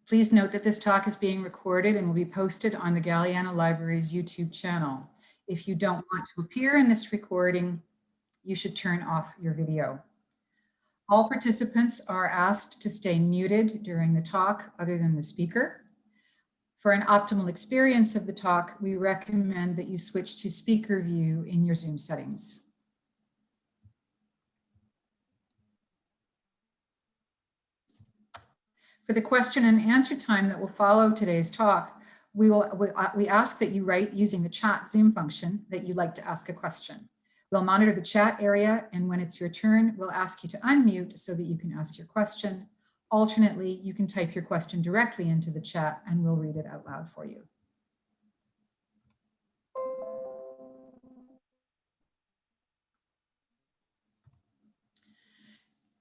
Please note that this talk is being recorded and will be posted on the Galiano Library's YouTube channel. If you don't want to appear in this recording, you should turn off your video. All participants are asked to stay muted during the talk other than the speaker. For an optimal experience of the talk, we recommend that you switch to speaker view in your Zoom settings. For the question and answer time that will follow today's talk, we ask that you write using the chat Zoom function that you'd like to ask a question. We'll monitor the chat area, and when it's your turn, we'll ask you to unmute so that you can ask your question. Alternately, you can type your question directly into the chat and we'll read it out loud for you.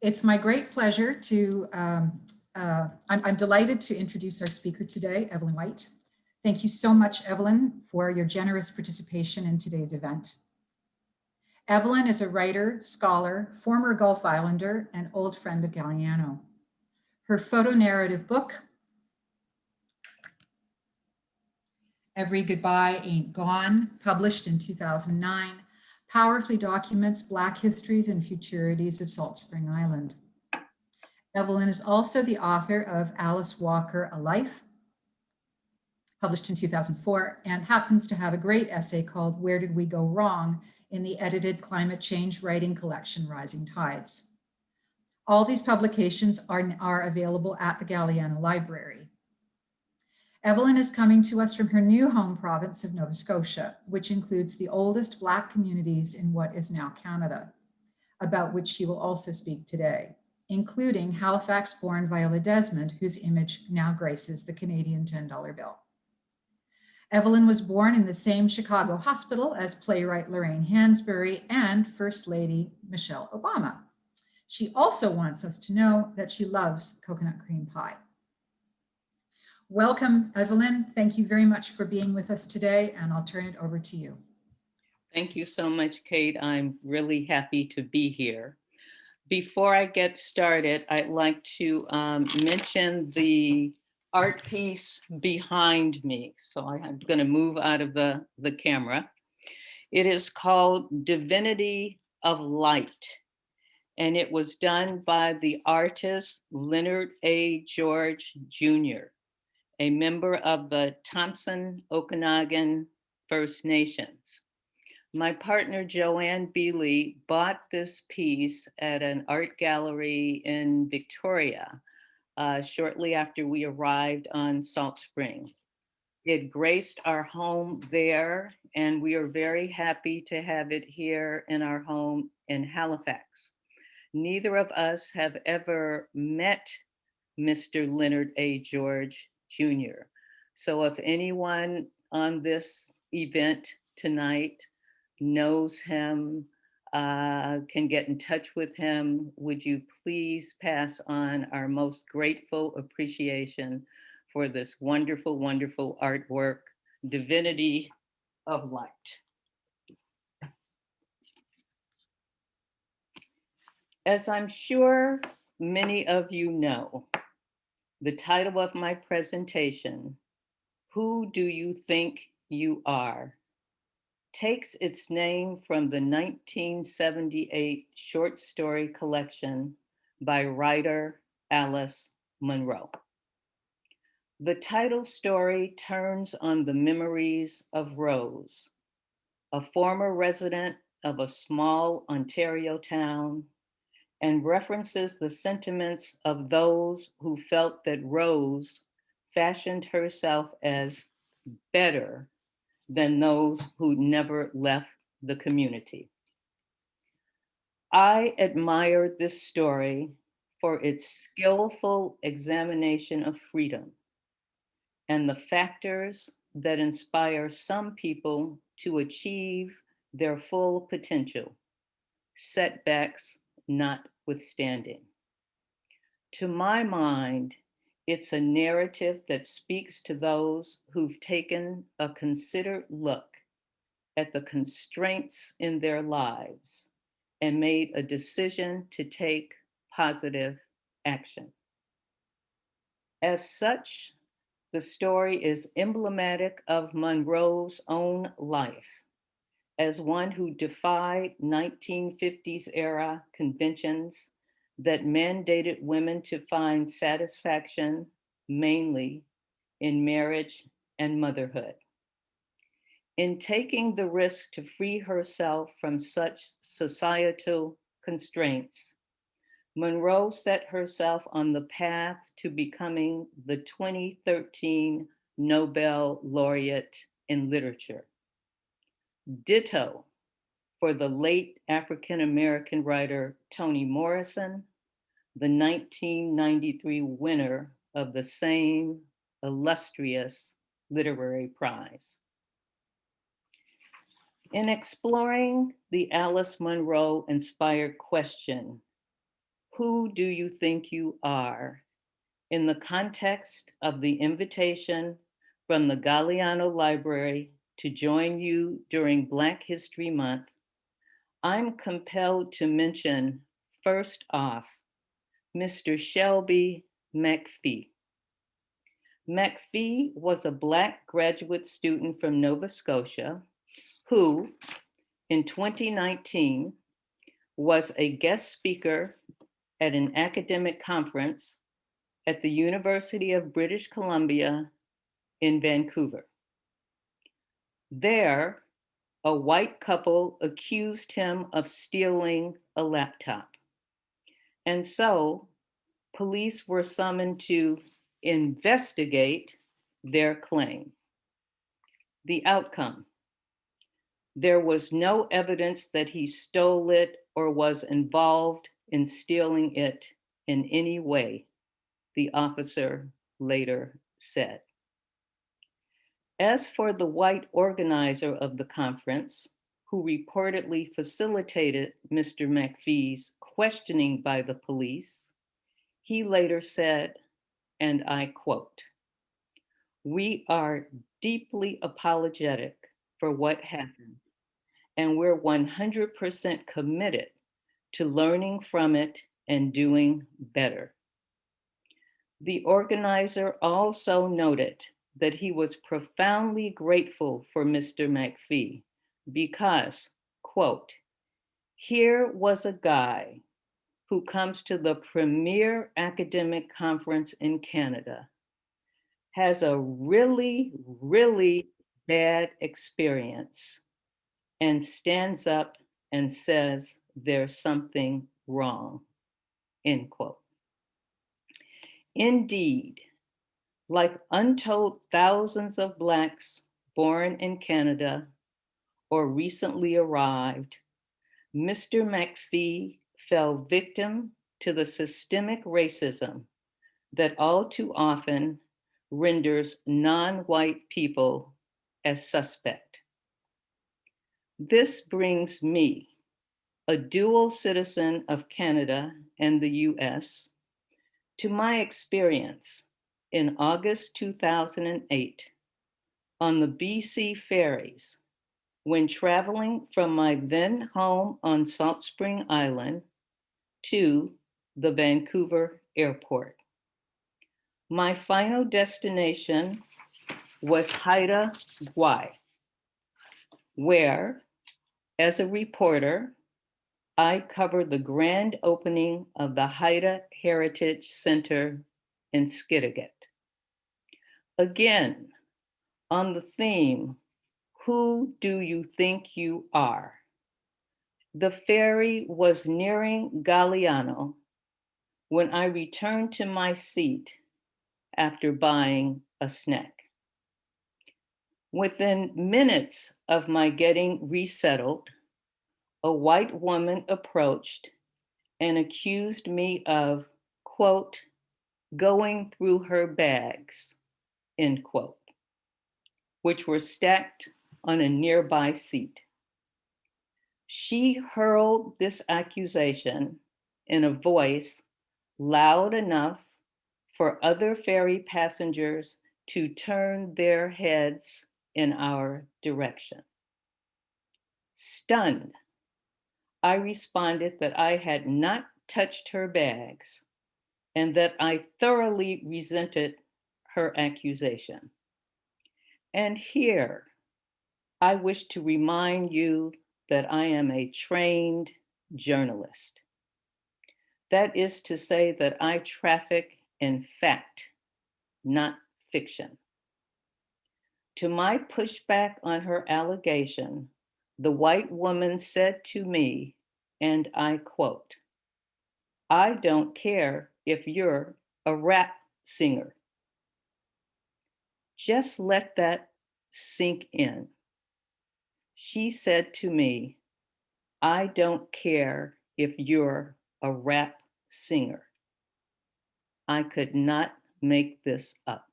It's my great pleasure to, I'm delighted to introduce our speaker today, Evelyn White. Thank you so much, Evelyn, for your generous participation in today's event. Evelyn is a writer, scholar, former Gulf Islander, and old friend of Galiano. Her photonarrative book, Every Goodbye Ain't Gone, published in 2009, powerfully documents Black histories and futurities of Salt Spring Island. Evelyn is also the author of Alice Walker, A Life, published in 2004, and happens to have a great essay called Where Did We Go Wrong in the edited climate change writing collection, Rising Tides. All these publications are available at the Galiano Library. Evelyn is coming to us from her new home province of Nova Scotia, which includes the oldest Black communities in what is now Canada, about which she will also speak today, including Halifax-born Viola Desmond, whose image now graces the Canadian $10 bill. Evelyn was born in the same Chicago hospital as playwright Lorraine Hansberry and First Lady Michelle Obama. She also wants us to know that she loves coconut cream pie. Welcome, Evelyn. Thank you very much for being with us today, and I'll turn it over to you. Thank you so much, Kate. I'm really happy to be here. Before I get started, I'd like to mention the art piece behind me. So I'm going to move out of the camera. It is called Divinity of Light, and it was done by the artist Leonard A. George Jr., a member of the Thompson Okanagan First Nations. My partner, Joanne Bealey, bought this piece at an art gallery in Victoria shortly after we arrived on Salt Spring. It graced our home there, and we are very happy to have it here in our home in Halifax. Neither of us have ever met Mr. Leonard A. George Jr. So if anyone on this event tonight knows him, can get in touch with him, would you please pass on our most grateful appreciation for this wonderful, wonderful artwork, Divinity of Light. As I'm sure many of you know, the title of my presentation, Who Do You Think You Are?, takes its name from the 1978 short story collection by writer Alice Munro. The title story turns on the memories of Rose, a former resident of a small Ontario town, and references the sentiments of those who felt that Rose fashioned herself as better than those who never left the community. I admired this story for its skillful examination of freedom and the factors that inspire some people to achieve their full potential, setbacks notwithstanding. To my mind, it's a narrative that speaks to those who've taken a considered look at the constraints in their lives and made a decision to take positive action. As such, the story is emblematic of Monroe's own life as one who defied 1950s era conventions that mandated women to find satisfaction mainly in marriage and motherhood. In taking the risk to free herself from such societal constraints, Monroe set herself on the path to becoming the 2013 Nobel laureate in literature. Ditto for the late African-American writer Toni Morrison, the 1993 winner of the same illustrious literary prize. In exploring the Alice Munro inspired question, who do you think you are? In the context of the invitation from the Galiano Library to join you during Black History Month, I'm compelled to mention, first off, Mr. Shelby Mcphee. Mcphee was a Black graduate student from Nova Scotia who, in 2019, was a guest speaker at an academic conference at the University of British Columbia in Vancouver. There, a white couple accused him of stealing a laptop. And so, police were summoned to investigate their claim. The outcome: there was no evidence that he stole it or was involved in stealing it in any way, the officer later said. As for the white organizer of the conference, who reportedly facilitated Mr. Mcphee's questioning by the police, he later said, and I quote, "We are deeply apologetic for what happened, and we're 100% committed to learning from it and doing better." The organizer also noted that he was profoundly grateful for Mr. Mcphee because, quote, "Here was a guy who comes to the premier academic conference in Canada, has a really, really bad experience, and stands up and says there's something wrong," end quote. Indeed, like untold thousands of Blacks born in Canada or recently arrived, Mr. Mcphee fell victim to the systemic racism that all too often renders non-white people as suspect. This brings me, a dual citizen of Canada and the US, to my experience in August 2008 on the BC ferries when traveling from my then home on Salt Spring Island to the Vancouver airport. My final destination was Haida Gwaii, where, as a reporter, I covered the grand opening of the Haida Heritage Center in Skidegate. Again, on the theme, who do you think you are? The ferry was nearing Galiano when I returned to my seat after buying a snack. Within minutes of my getting resettled, a white woman approached and accused me of, quote, going through her bags, end quote, which were stacked on a nearby seat. She hurled this accusation in a voice loud enough for other ferry passengers to turn their heads in our direction. Stunned, I responded that I had not touched her bags and that I thoroughly resented her accusation. And here, I wish to remind you that I am a trained journalist. That is to say that I traffic in fact, not fiction. To my pushback on her allegation, the white woman said to me, and I quote, "I don't care if you're a rap singer." Just let that sink in. She said to me, "I don't care if you're a rap singer." I could not make this up.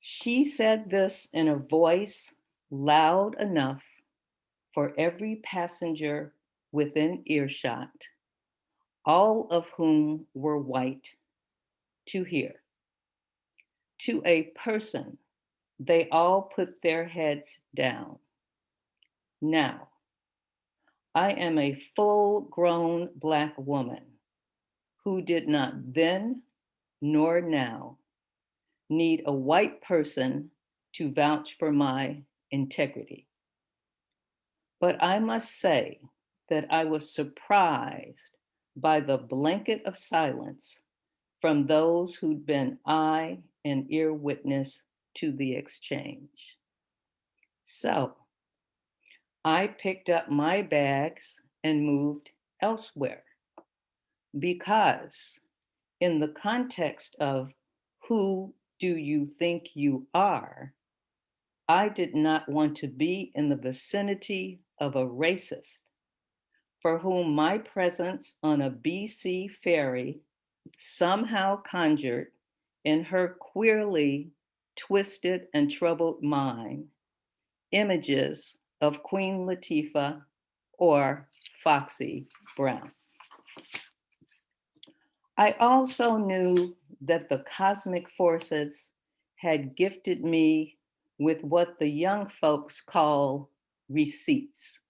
She said this in a voice loud enough for every passenger within earshot, all of whom were white, to hear. To a person, they all put their heads down. Now, I am a full-grown Black woman who did not then nor now need a white person to vouch for my integrity. But I must say that I was surprised by the blanket of silence from those who'd been eye and ear witness to the exchange. So I picked up my bags and moved elsewhere because, in the context of who do you think you are, I did not want to be in the vicinity of a racist for whom my presence on a BC ferry somehow conjured in her queerly twisted and troubled mind images of Queen Latifah or Foxy Brown. I also knew that the cosmic forces had gifted me with what the young folks call receipts.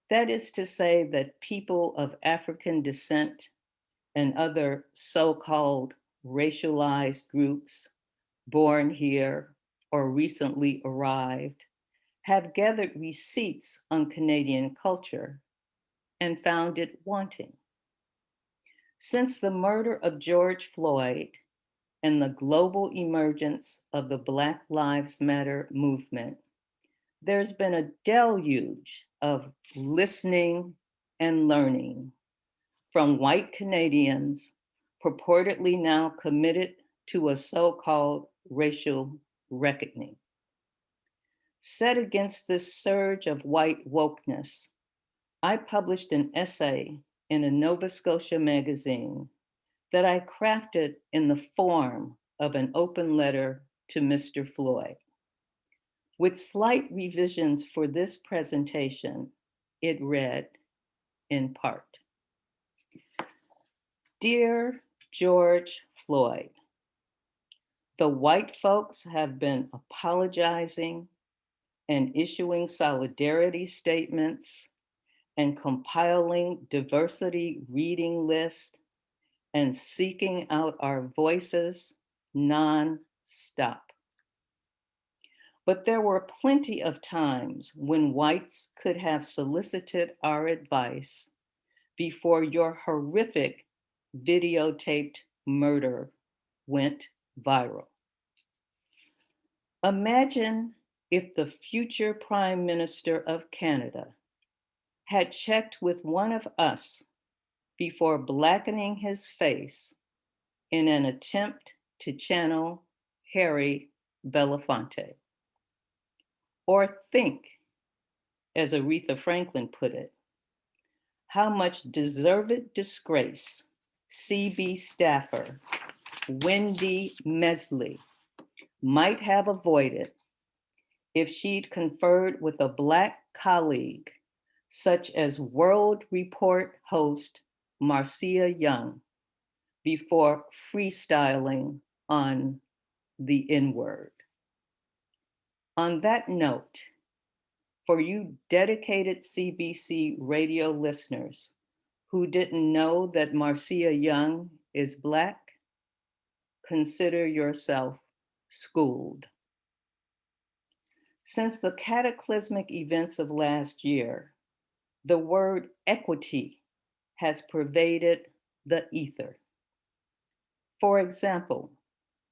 That is to say that people of African descent and other so-called racialized groups born here or recently arrived have gathered receipts on Canadian culture and found it wanting. Since the murder of George Floyd and the global emergence of the Black Lives Matter movement, there's been a deluge of listening and learning from white Canadians purportedly now committed to a so-called racial reckoning. Set against this surge of white wokeness, I published an essay in a Nova Scotia magazine that I crafted in the form of an open letter to Mr. Floyd. With slight revisions for this presentation, it read in part, "Dear George Floyd, the white folks have been apologizing and issuing solidarity statements and compiling diversity reading lists and seeking out our voices non-stop. But there were plenty of times when whites could have solicited our advice before your horrific videotaped murder went viral. Imagine if the future Prime Minister of Canada had checked with one of us before blackening his face in an attempt to channel Harry Belafonte. Or think, as Aretha Franklin put it, how much deserved disgrace CB staffer Wendy Mesley might have avoided if she'd conferred with a Black colleague, such as World Report host Marcia Young, before freestyling on the N-word. On that note, for you dedicated CBC radio listeners who didn't know that Marcia Young is Black, consider yourself schooled. Since the cataclysmic events of last year, the word equity has pervaded the ether. For example,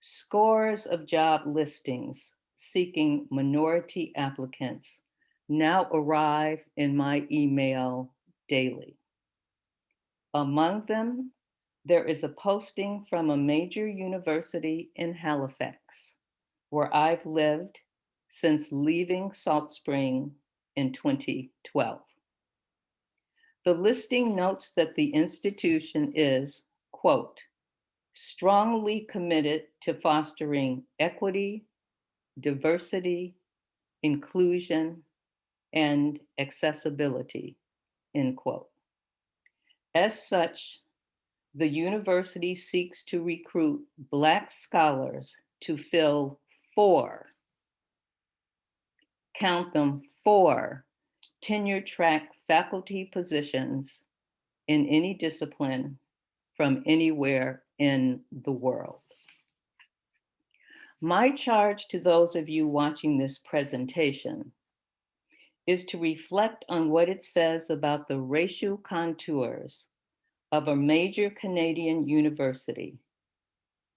scores of job listings seeking minority applicants now arrive in my email daily. Among them, there is a posting from a major university in Halifax, where I've lived since leaving Salt Spring in 2012. The listing notes that the institution is, quote, strongly committed to fostering equity, diversity, inclusion, and accessibility, end quote. As such, the university seeks to recruit Black scholars to fill 4, count them, 4 tenure-track faculty positions in any discipline from anywhere in the world. My charge to those of you watching this presentation is to reflect on what it says about the racial contours of a major Canadian university,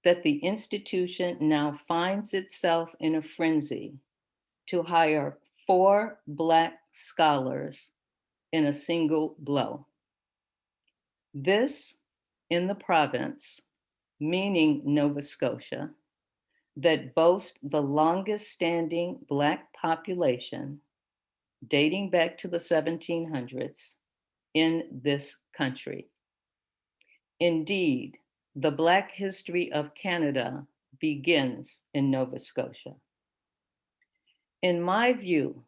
that the institution now finds itself in a frenzy to hire 4 Black scholars in a single blow. This, in the province, meaning Nova Scotia, that boasts the longest standing Black population dating back to the 1700s in this country. Indeed, the Black history of Canada begins in Nova Scotia. In my view,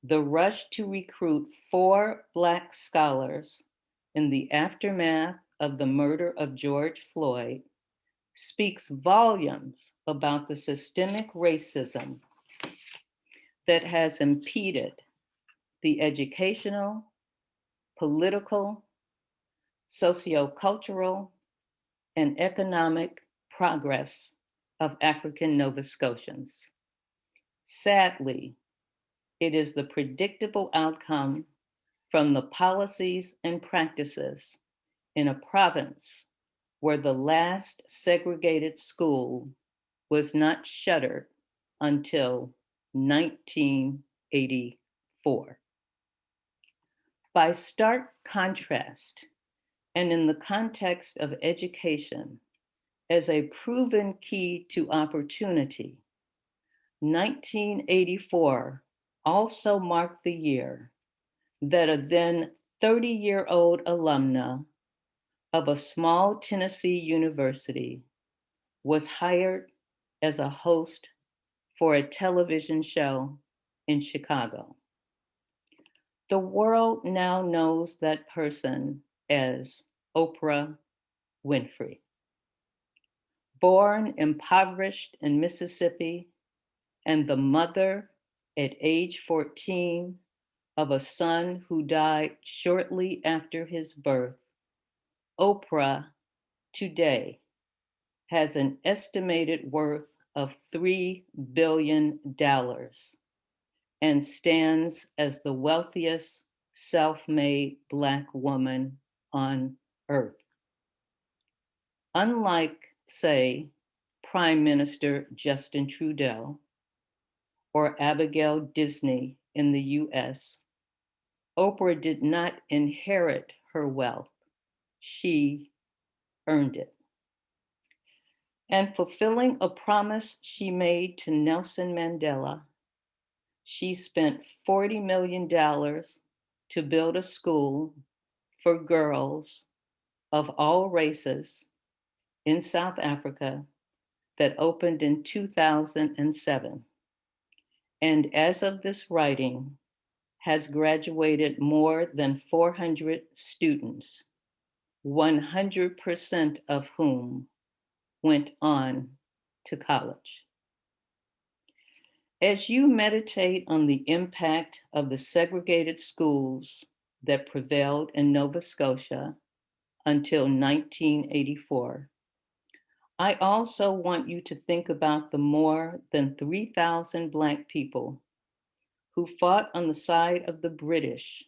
the rush to recruit 4 Black scholars in the aftermath of the murder of George Floyd speaks volumes about the systemic racism that has impeded the educational, political, sociocultural, and economic progress of African Nova Scotians. Sadly, it is the predictable outcome from the policies and practices in a province where the last segregated school was not shuttered until 1984. By stark contrast, and in the context of education as a proven key to opportunity, 1984 also marked the year that a then 30-year-old alumna of a small Tennessee university was hired as a host for a television show in Chicago. The world now knows that person as Oprah Winfrey. Born impoverished in Mississippi and the mother at age 14 of a son who died shortly after his birth, Oprah today has an estimated worth of $3 billion and stands as the wealthiest self-made Black woman on earth. Unlike, say, Prime Minister Justin Trudeau or Abigail Disney in the US, Oprah did not inherit her wealth. She earned it. And fulfilling a promise she made to Nelson Mandela, she spent $40 million to build a school for girls of all races in South Africa that opened in 2007. And as of this writing, has graduated more than 400 students, 100% of whom went on to college. As you meditate on the impact of the segregated schools that prevailed in Nova Scotia until 1984. I also want you to think about the more than 3,000 Black people who fought on the side of the British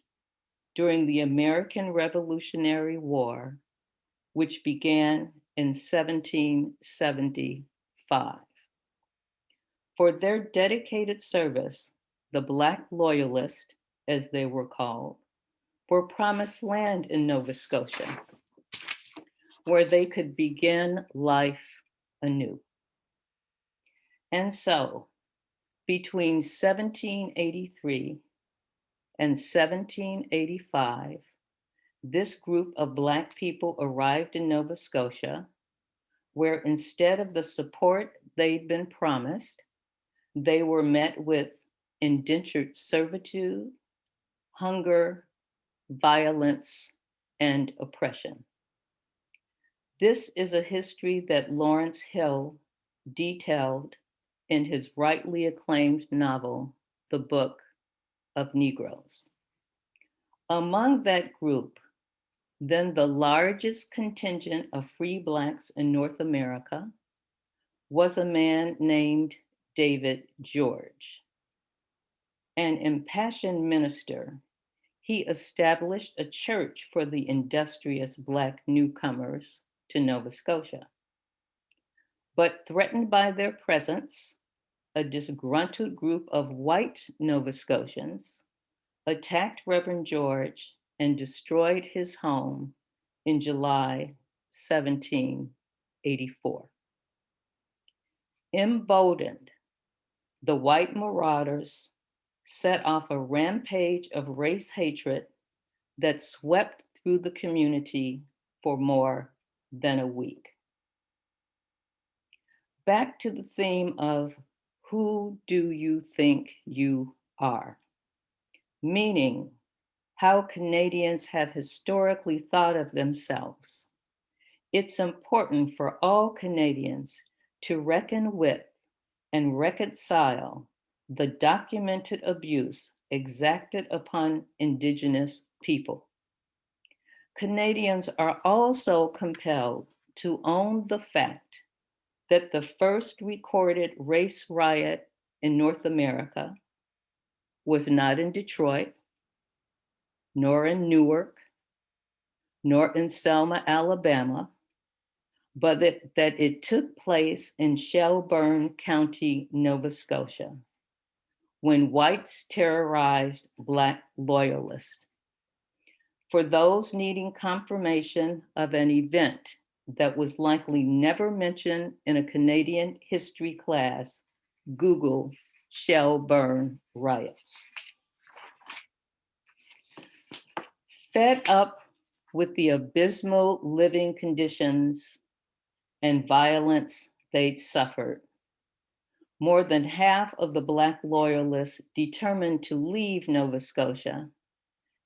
during the American Revolutionary War, which began in 1775. For their dedicated service, the Black Loyalists, as they were called, were promised land in Nova Scotia, where they could begin life anew. And so, between 1783 and 1785, this group of Black people arrived in Nova Scotia, where instead of the support they'd been promised, they were met with indentured servitude, hunger, violence, and oppression. This is a history that Lawrence Hill detailed in his rightly acclaimed novel, The Book of Negroes. Among that group, then the largest contingent of free Blacks in North America, was a man named David George. An impassioned minister, he established a church for the industrious Black newcomers to Nova Scotia. But threatened by their presence, a disgruntled group of white Nova Scotians attacked Reverend George and destroyed his home in July 1784. Emboldened, the white marauders set off a rampage of race hatred that swept through the community for more than a week. Back to the theme of who do you think you are? Meaning, how Canadians have historically thought of themselves. It's important for all Canadians to reckon with and reconcile the documented abuse exacted upon Indigenous people. Canadians are also compelled to own the fact that the first recorded race riot in North America was not in Detroit, nor in Newark, nor in Selma, Alabama, but that it took place in Shelburne County, Nova Scotia, when whites terrorized Black Loyalists. For those needing confirmation of an event that was likely never mentioned in a Canadian history class, Google Shelburne riots. Fed up with the abysmal living conditions and violence they'd suffered, more than half of the Black Loyalists determined to leave Nova Scotia,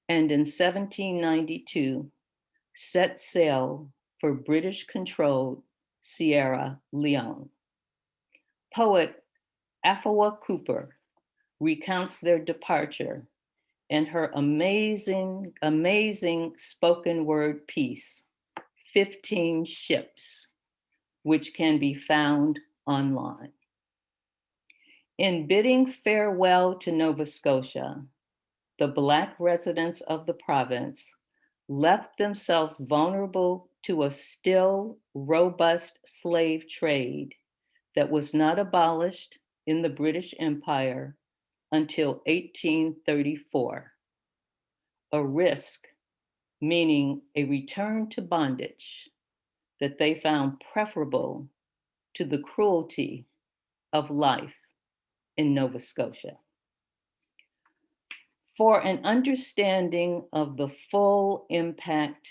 and in 1792 set sail for British-controlled Sierra Leone. Poet Afua Cooper recounts their departure in her amazing spoken word piece, 15 Ships, which can be found online. In bidding farewell to Nova Scotia, the Black residents of the province left themselves vulnerable to a still robust slave trade that was not abolished in the British Empire until 1834. A risk, meaning a return to bondage, that they found preferable to the cruelty of life in Nova Scotia. For an understanding of the full impact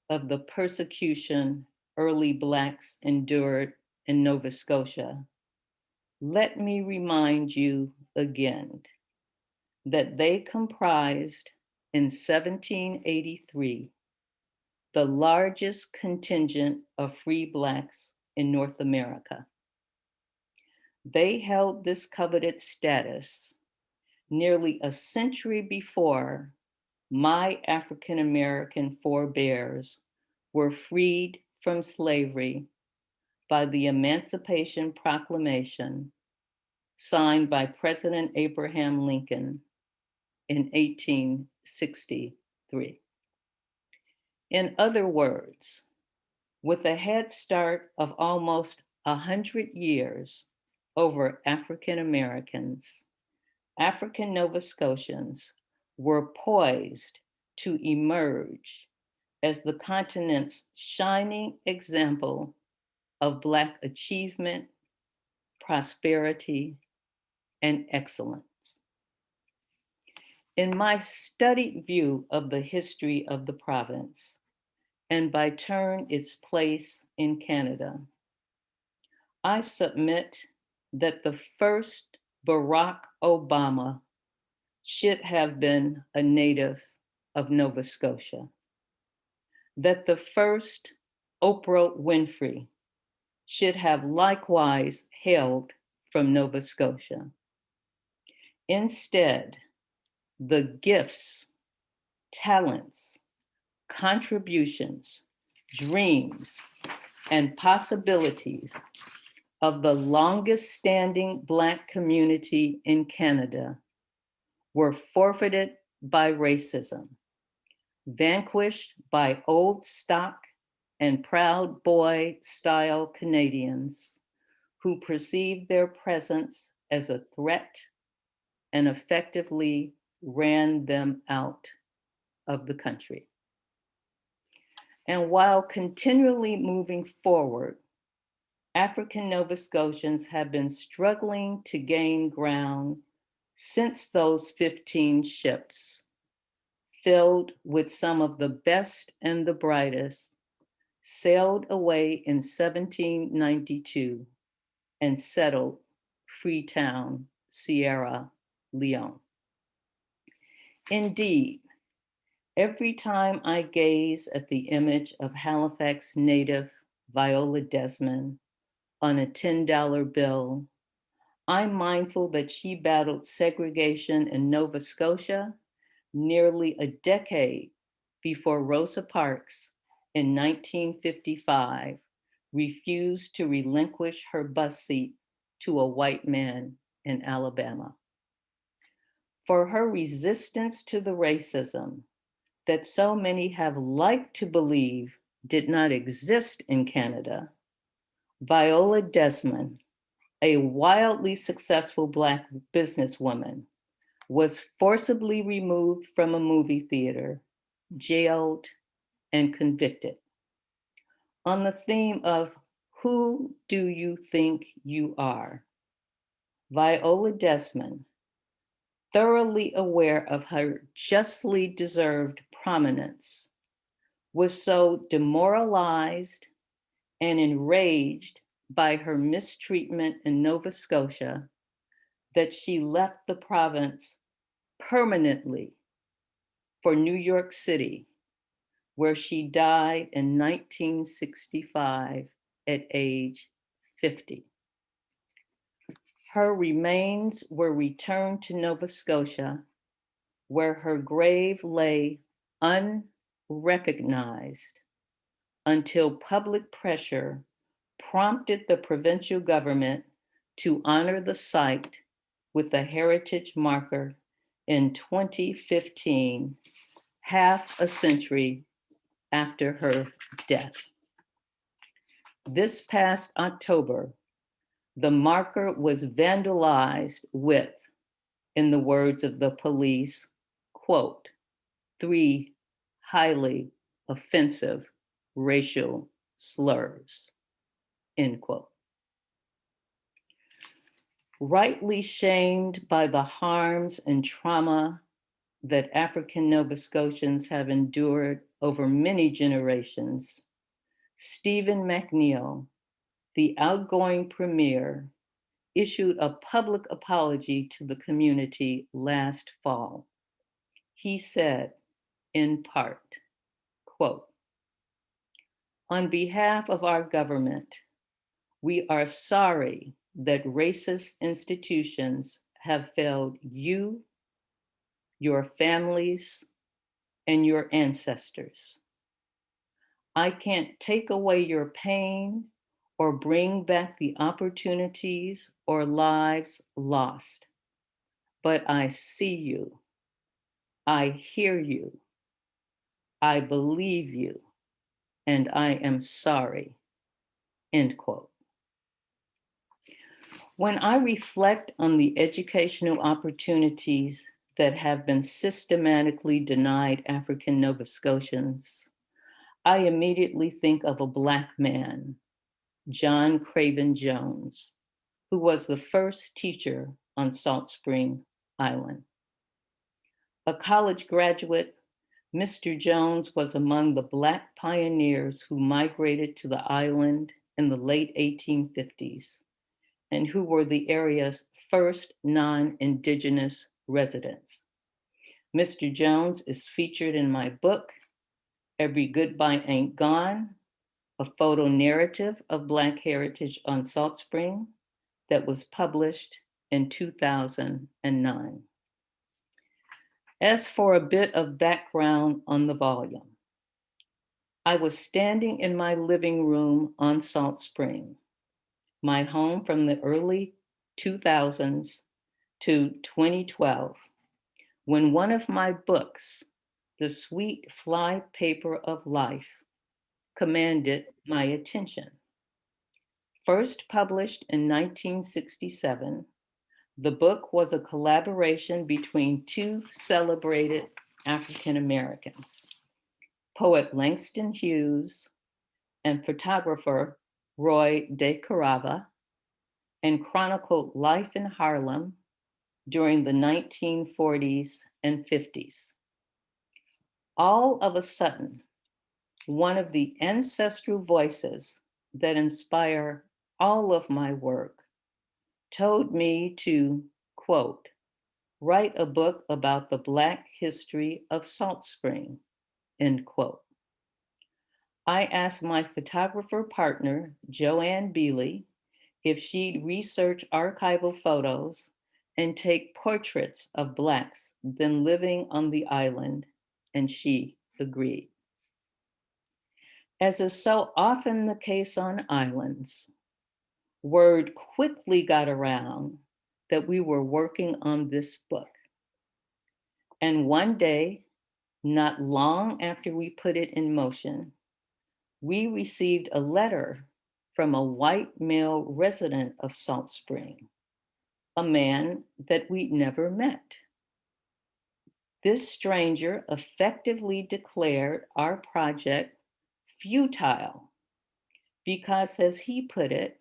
of the persecution early Blacks endured in Nova Scotia, let me remind you again that they comprised in 1783 the largest contingent of free Blacks in North America. They held this coveted status nearly a century before my African American forebears were freed from slavery by the Emancipation Proclamation signed by President Abraham Lincoln in 1863. In other words, with a head start of almost 100 years over African Americans, African Nova Scotians were poised to emerge as the continent's shining example of Black achievement, prosperity, and excellence. In my studied view of the history of the province, and by turn its place in Canada, I submit that the first Barack Obama should have been a native of Nova Scotia, that the first Oprah Winfrey should have likewise hailed from Nova Scotia. Instead, the gifts, talents, contributions, dreams, and possibilities of the longest standing Black community in Canada were forfeited by racism, vanquished by old stock and proud boy style Canadians who perceived their presence as a threat and effectively ran them out of the country. And while continually moving forward, African Nova Scotians have been struggling to gain ground since those 15 ships, filled with some of the best and the brightest, sailed away in 1792 and settled Freetown, Sierra Leone. Indeed, every time I gaze at the image of Halifax native Viola Desmond on a $10 bill, I'm mindful that she battled segregation in Nova Scotia nearly a decade before Rosa Parks in 1955 refused to relinquish her bus seat to a white man in Alabama. For her resistance to the racism that so many have liked to believe did not exist in Canada, Viola Desmond, a wildly successful Black businesswoman, was forcibly removed from a movie theater, jailed, and convicted. On the theme of who do you think you are, Viola Desmond, thoroughly aware of her justly deserved prominence, was so demoralized and enraged by her mistreatment in Nova Scotia that she left the province permanently for New York City, where she died in 1965 at age 50. Her remains were returned to Nova Scotia, where her grave lay unrecognized until public pressure prompted the provincial government to honor the site with a heritage marker in 2015, half a century after her death. This past October, the marker was vandalized with, in the words of the police, quote, 3 highly offensive racial slurs, end quote. Rightly shamed by the harms and trauma that African Nova Scotians have endured over many generations, Stephen McNeill, the outgoing premier, issued a public apology to the community last fall. He said, in part, quote, on behalf of our government, we are sorry that racist institutions have failed you, your families, and your ancestors. I can't take away your pain or bring back the opportunities or lives lost, but I see you, I hear you, I believe you, and I am sorry, end quote. When I reflect on the educational opportunities that have been systematically denied African Nova Scotians, I immediately think of a Black man, John Craven Jones, who was the first teacher on Salt Spring Island. A college graduate, Mr. Jones was among the Black pioneers who migrated to the island in the late 1850s and who were the area's first non-Indigenous residents. Mr. Jones is featured in my book, Every Goodbye Ain't Gone, a photo narrative of Black heritage on Salt Spring that was published in 2009. As for a bit of background on the volume, I was standing in my living room on Salt Spring, my home from the early 2000s to 2012, when one of my books, The Sweet Fly Paper of Life, commanded my attention. First published in 1967, the book was a collaboration between two celebrated African Americans, poet Langston Hughes and photographer Roy de Carava, and chronicled life in Harlem during the 1940s and 50s. All of a sudden, one of the ancestral voices that inspire all of my work told me to, quote, write a book about the Black history of Salt Spring, end quote. I asked my photographer partner, Joanne Bealey, if she'd research archival photos and take portraits of Blacks then living on the island, and she agreed. As is so often the case on islands, word quickly got around that we were working on this book. And one day, not long after we put it in motion, we received a letter from a white male resident of Salt Spring, a man that we'd never met. This stranger effectively declared our project futile because, as he put it,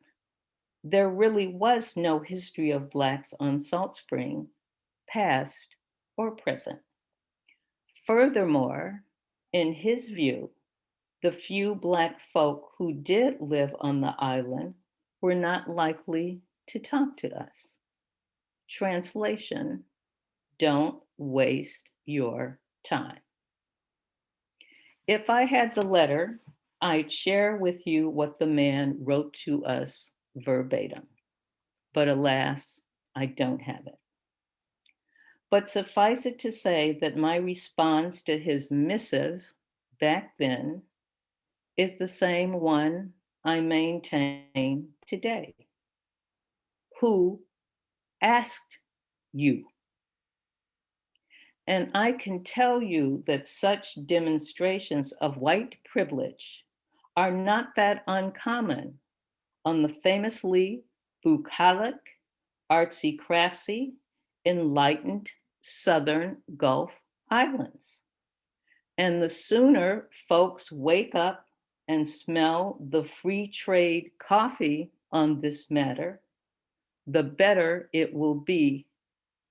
there really was no history of Blacks on Salt Spring, past or present. Furthermore, in his view, the few Black folk who did live on the island were not likely to talk to us. Translation, don't waste your time. If I had the letter, I'd share with you what the man wrote to us verbatim. But alas, I don't have it. But suffice it to say that my response to his missive back then is the same one I maintain today. Who asked you? And I can tell you that such demonstrations of white privilege are not that uncommon on the famously bucolic, artsy craftsy, enlightened Southern Gulf Islands. And the sooner folks wake up and smell the free trade coffee on this matter, the better it will be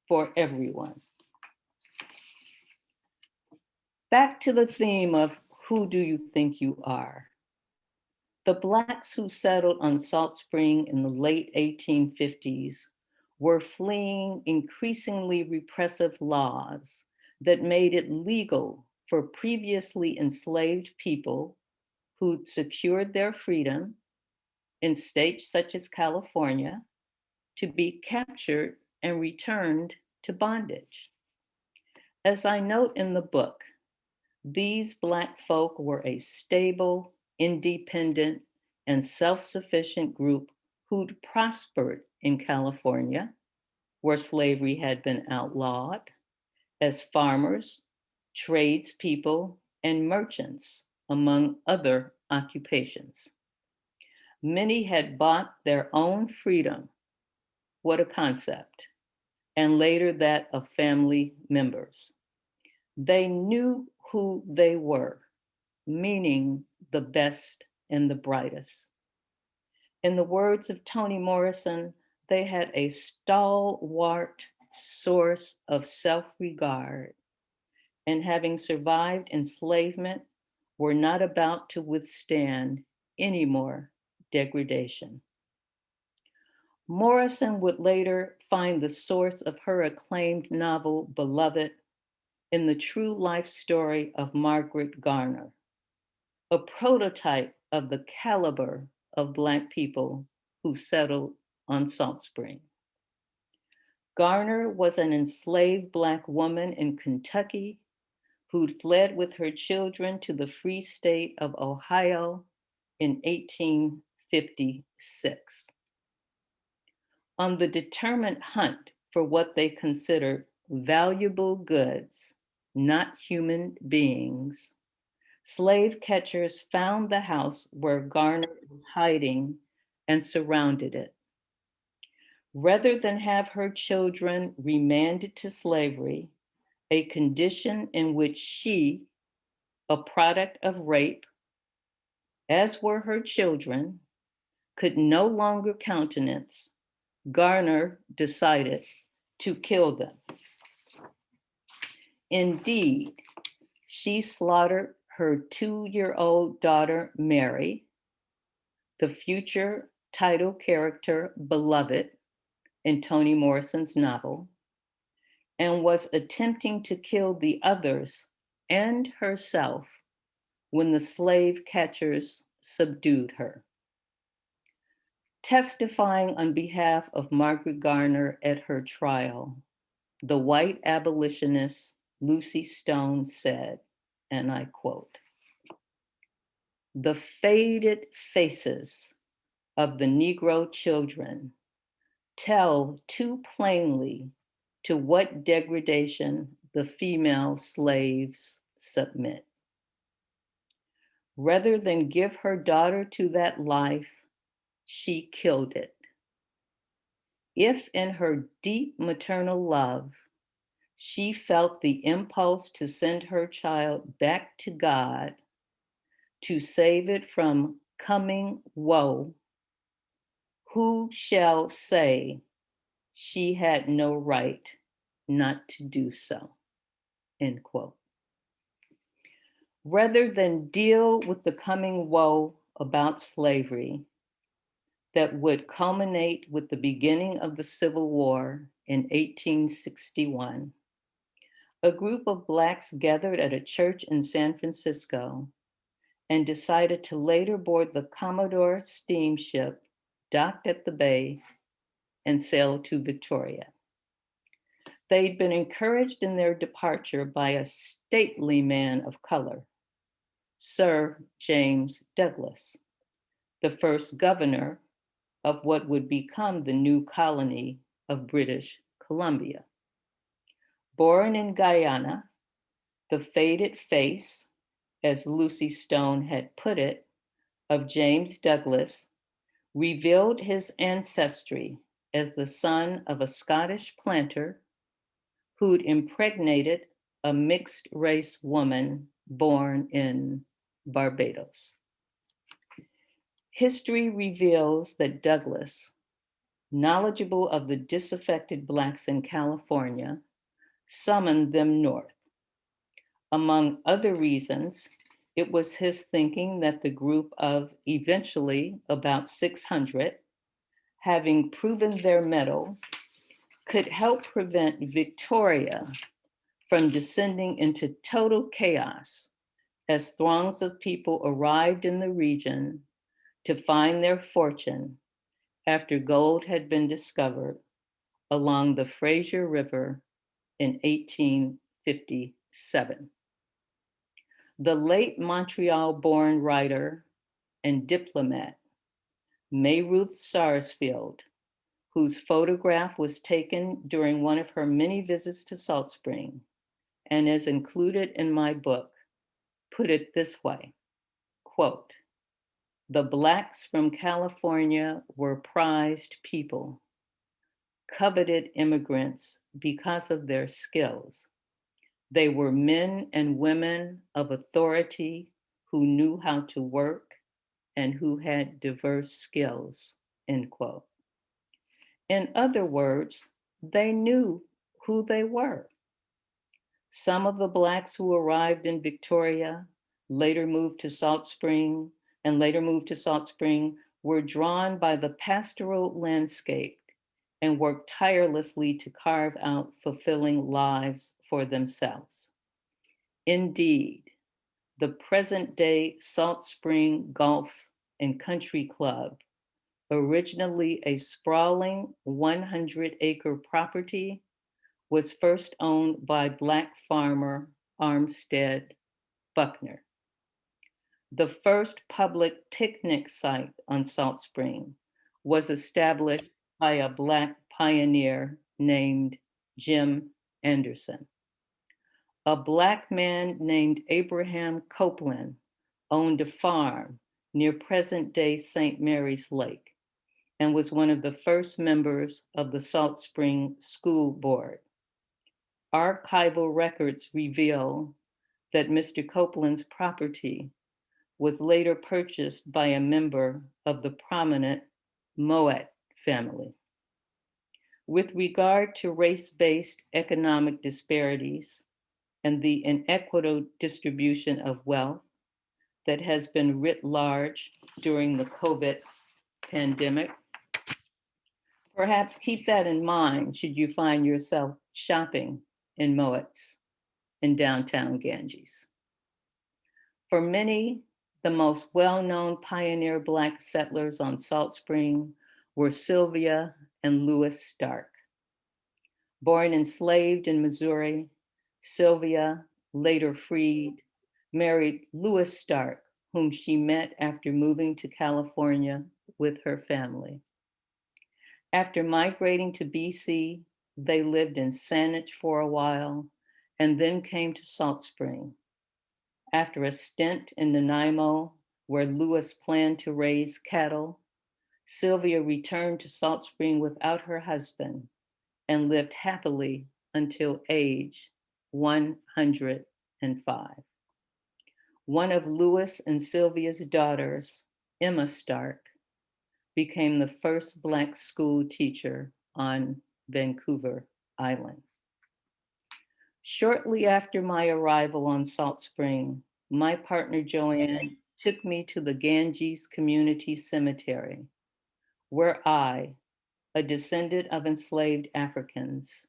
for everyone. Back to the theme of who do you think you are? The Blacks who settled on Salt Spring in the late 1850s were fleeing increasingly repressive laws that made it legal for previously enslaved people who'd secured their freedom in states such as California to be captured and returned to bondage. As I note in the book, These Black folk were a stable, independent, and self-sufficient group who'd prospered in California, where slavery had been outlawed, as farmers, tradespeople, and merchants, among other occupations. Many had bought their own freedom. What a concept. And later that of family members. They knew who they were, meaning the best and the brightest. In the words of Toni Morrison, they had a stalwart source of self-regard, and having survived enslavement, were not about to withstand any more degradation. Morrison would later find the source of her acclaimed novel, Beloved, in the true life story of Margaret Garner, a prototype of the caliber of Black people who settled on Salt Spring. Garner was an enslaved Black woman in Kentucky who'd fled with her children to the free state of Ohio in 1856. On the determined hunt for what they considered valuable goods, not human beings, slave catchers found the house where Garner was hiding and surrounded it. Rather than have her children remanded to slavery, a condition in which she, a product of rape, as were her children, could no longer countenance, Garner decided to kill them. Indeed, she slaughtered her 2-year-old daughter, Mary, the future title character, Beloved, in Toni Morrison's novel, and was attempting to kill the others and herself when the slave catchers subdued her. Testifying on behalf of Margaret Garner at her trial, the white abolitionist Lucy Stone said, and I quote, "The faded faces of the Negro children tell too plainly to what degradation the female slaves submit. Rather than give her daughter to that life, she killed it. If in her deep maternal love, she felt the impulse to send her child back to God to save it from coming woe, who shall say she had no right not to do so?" End quote. Rather than deal with the coming woe about slavery that would culminate with the beginning of the Civil War in 1861, a group of Blacks gathered at a church in San Francisco and decided to later board the Commodore steamship docked at the bay and sail to Victoria. They'd been encouraged in their departure by a stately man of color, Sir James Douglas, the first governor of what would become the new colony of British Columbia. Born in Guyana, the faded face, as Lucy Stone had put it, of James Douglas revealed his ancestry as the son of a Scottish planter who'd impregnated a mixed race woman born in Barbados. History reveals that Douglas, knowledgeable of the disaffected Blacks in California, summoned them north. Among other reasons, it was his thinking that the group of eventually about 600, having proven their mettle, could help prevent Victoria from descending into total chaos as throngs of people arrived in the region to find their fortune after gold had been discovered along the Fraser River in 1857. The late Montreal-born writer and diplomat, Mayruth Sarsfield, whose photograph was taken during one of her many visits to Salt Spring and is included in my book, put it this way, quote, "The Blacks from California were prized people, coveted immigrants because of their skills. They were men and women of authority who knew how to work and who had diverse skills," end quote. In other words, they knew who they were. Some of the Blacks who arrived in Victoria, later moved to Salt Spring, were drawn by the pastoral landscape and worked tirelessly to carve out fulfilling lives for themselves. Indeed, the present-day Salt Spring Golf and Country Club, originally a sprawling 100-acre property, was first owned by Black farmer Armstead Buckner. The first public picnic site on Salt Spring was established by a Black pioneer named Jim Anderson. A Black man named Abraham Copeland owned a farm near present-day St. Mary's Lake and was one of the first members of the Salt Spring School Board. Archival records reveal that Mr. Copeland's property was later purchased by a member of the prominent Moet family. With regard to race-based economic disparities and the inequitable distribution of wealth that has been writ large during the COVID pandemic, perhaps keep that in mind should you find yourself shopping in Moet's in downtown Ganges. For many, the most well-known pioneer Black settlers on Salt Spring were Sylvia and Lewis Stark. Born enslaved in Missouri, Sylvia, later freed, married Lewis Stark, whom she met after moving to California with her family. After migrating to BC, they lived in Saanich for a while and then came to Salt Spring. After a stint in Nanaimo, where Lewis planned to raise cattle, Sylvia returned to Salt Spring without her husband and lived happily until age 105. One of Lewis and Sylvia's daughters, Emma Stark, became the first Black school teacher on Vancouver Island. Shortly after my arrival on Salt Spring, my partner Joanne took me to the Ganges Community Cemetery, where I, a descendant of enslaved Africans,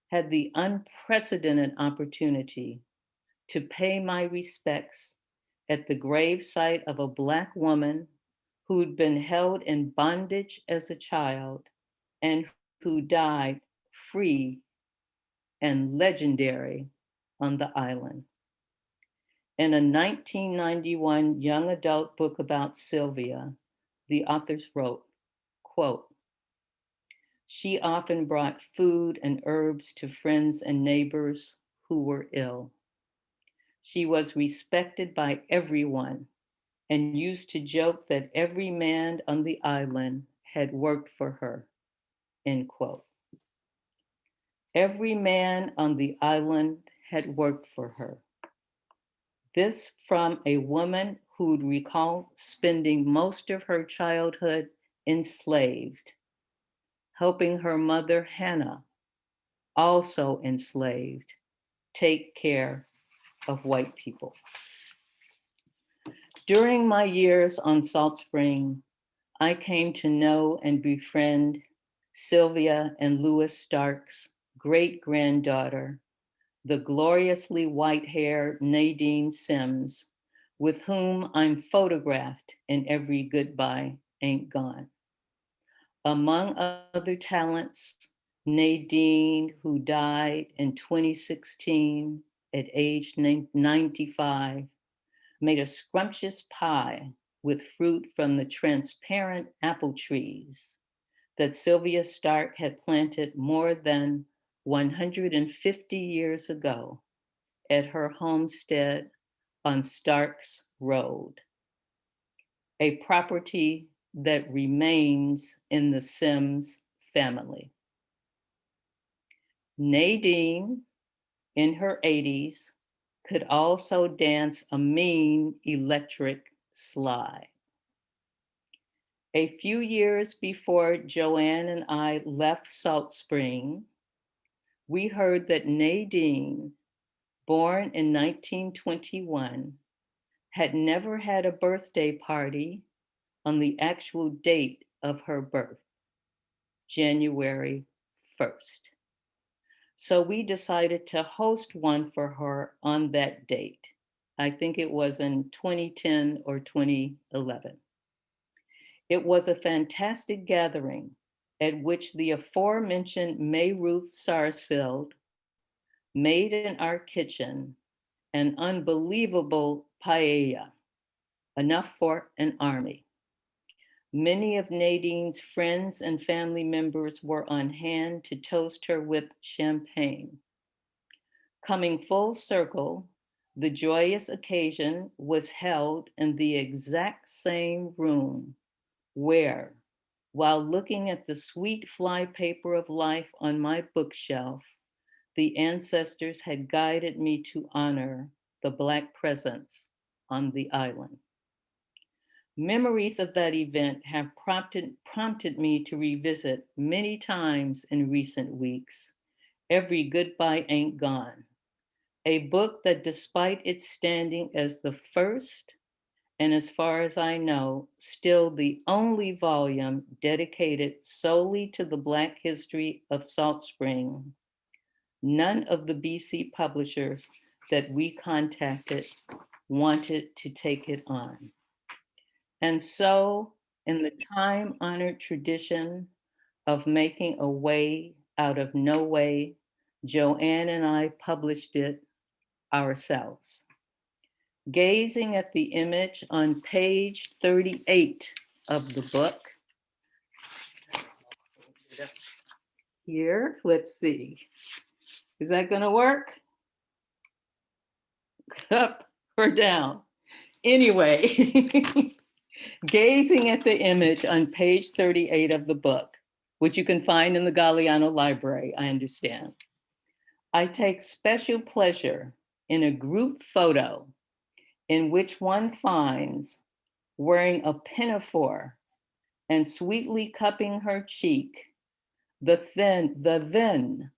had the unprecedented opportunity to pay my respects at the gravesite of a Black woman who'd been held in bondage as a child and who died free and legendary on the island. In a 1991 young adult book about Sylvia, the authors wrote, quote, "She often brought food and herbs to friends and neighbors who were ill. She was respected by everyone and used to joke that every man on the island had worked for her," end quote. Every man on the island had worked for her. This from a woman who'd recall spending most of her childhood enslaved, helping her mother Hannah, also enslaved, take care of white people. During my years on Salt Spring, I came to know and befriend Sylvia and Lewis Stark's great-granddaughter, the gloriously white-haired Nadine Sims, with whom I'm photographed in Every Goodbye Ain't Gone. Among other talents, Nadine, who died in 2016 at age 95, made a scrumptious pie with fruit from the transparent apple trees that Sylvia Stark had planted more than 150 years ago at her homestead on Stark's Road, a property that remains in the Sims family. Nadine, in her 80s, could also dance a mean electric slide. A few years before Joanne and I left Salt Spring, we heard that Nadine, born in 1921, had never had a birthday party on the actual date of her birth, January 1st. So we decided to host one for her on that date. I think it was in 2010 or 2011. It was a fantastic gathering at which the aforementioned May Ruth Sarsfield made in our kitchen an unbelievable paella, enough for an army. Many of Nadine's friends and family members were on hand to toast her with champagne. Coming full circle, the joyous occasion was held in the exact same room where, while looking at the sweet flypaper of life on my bookshelf, the ancestors had guided me to honor the Black presence on the island. Memories of that event have prompted me to revisit many times in recent weeks Every Goodbye Ain't Gone, a book that, despite its standing as the first, and as far as I know, still the only volume dedicated solely to the Black history of Salt Spring, none of the BC publishers that we contacted wanted to take it on. And so, in the time-honored tradition of making a way out of no way, Joanne and I published it ourselves. Gazing at the image on page 38 of the book, here, let's see, is that gonna work? Up or down? Anyway, gazing at the image on page 38 of the book, which you can find in the Galiano library, I understand, I take special pleasure in a group photo in which one finds, wearing a pinafore and sweetly cupping her cheek, the then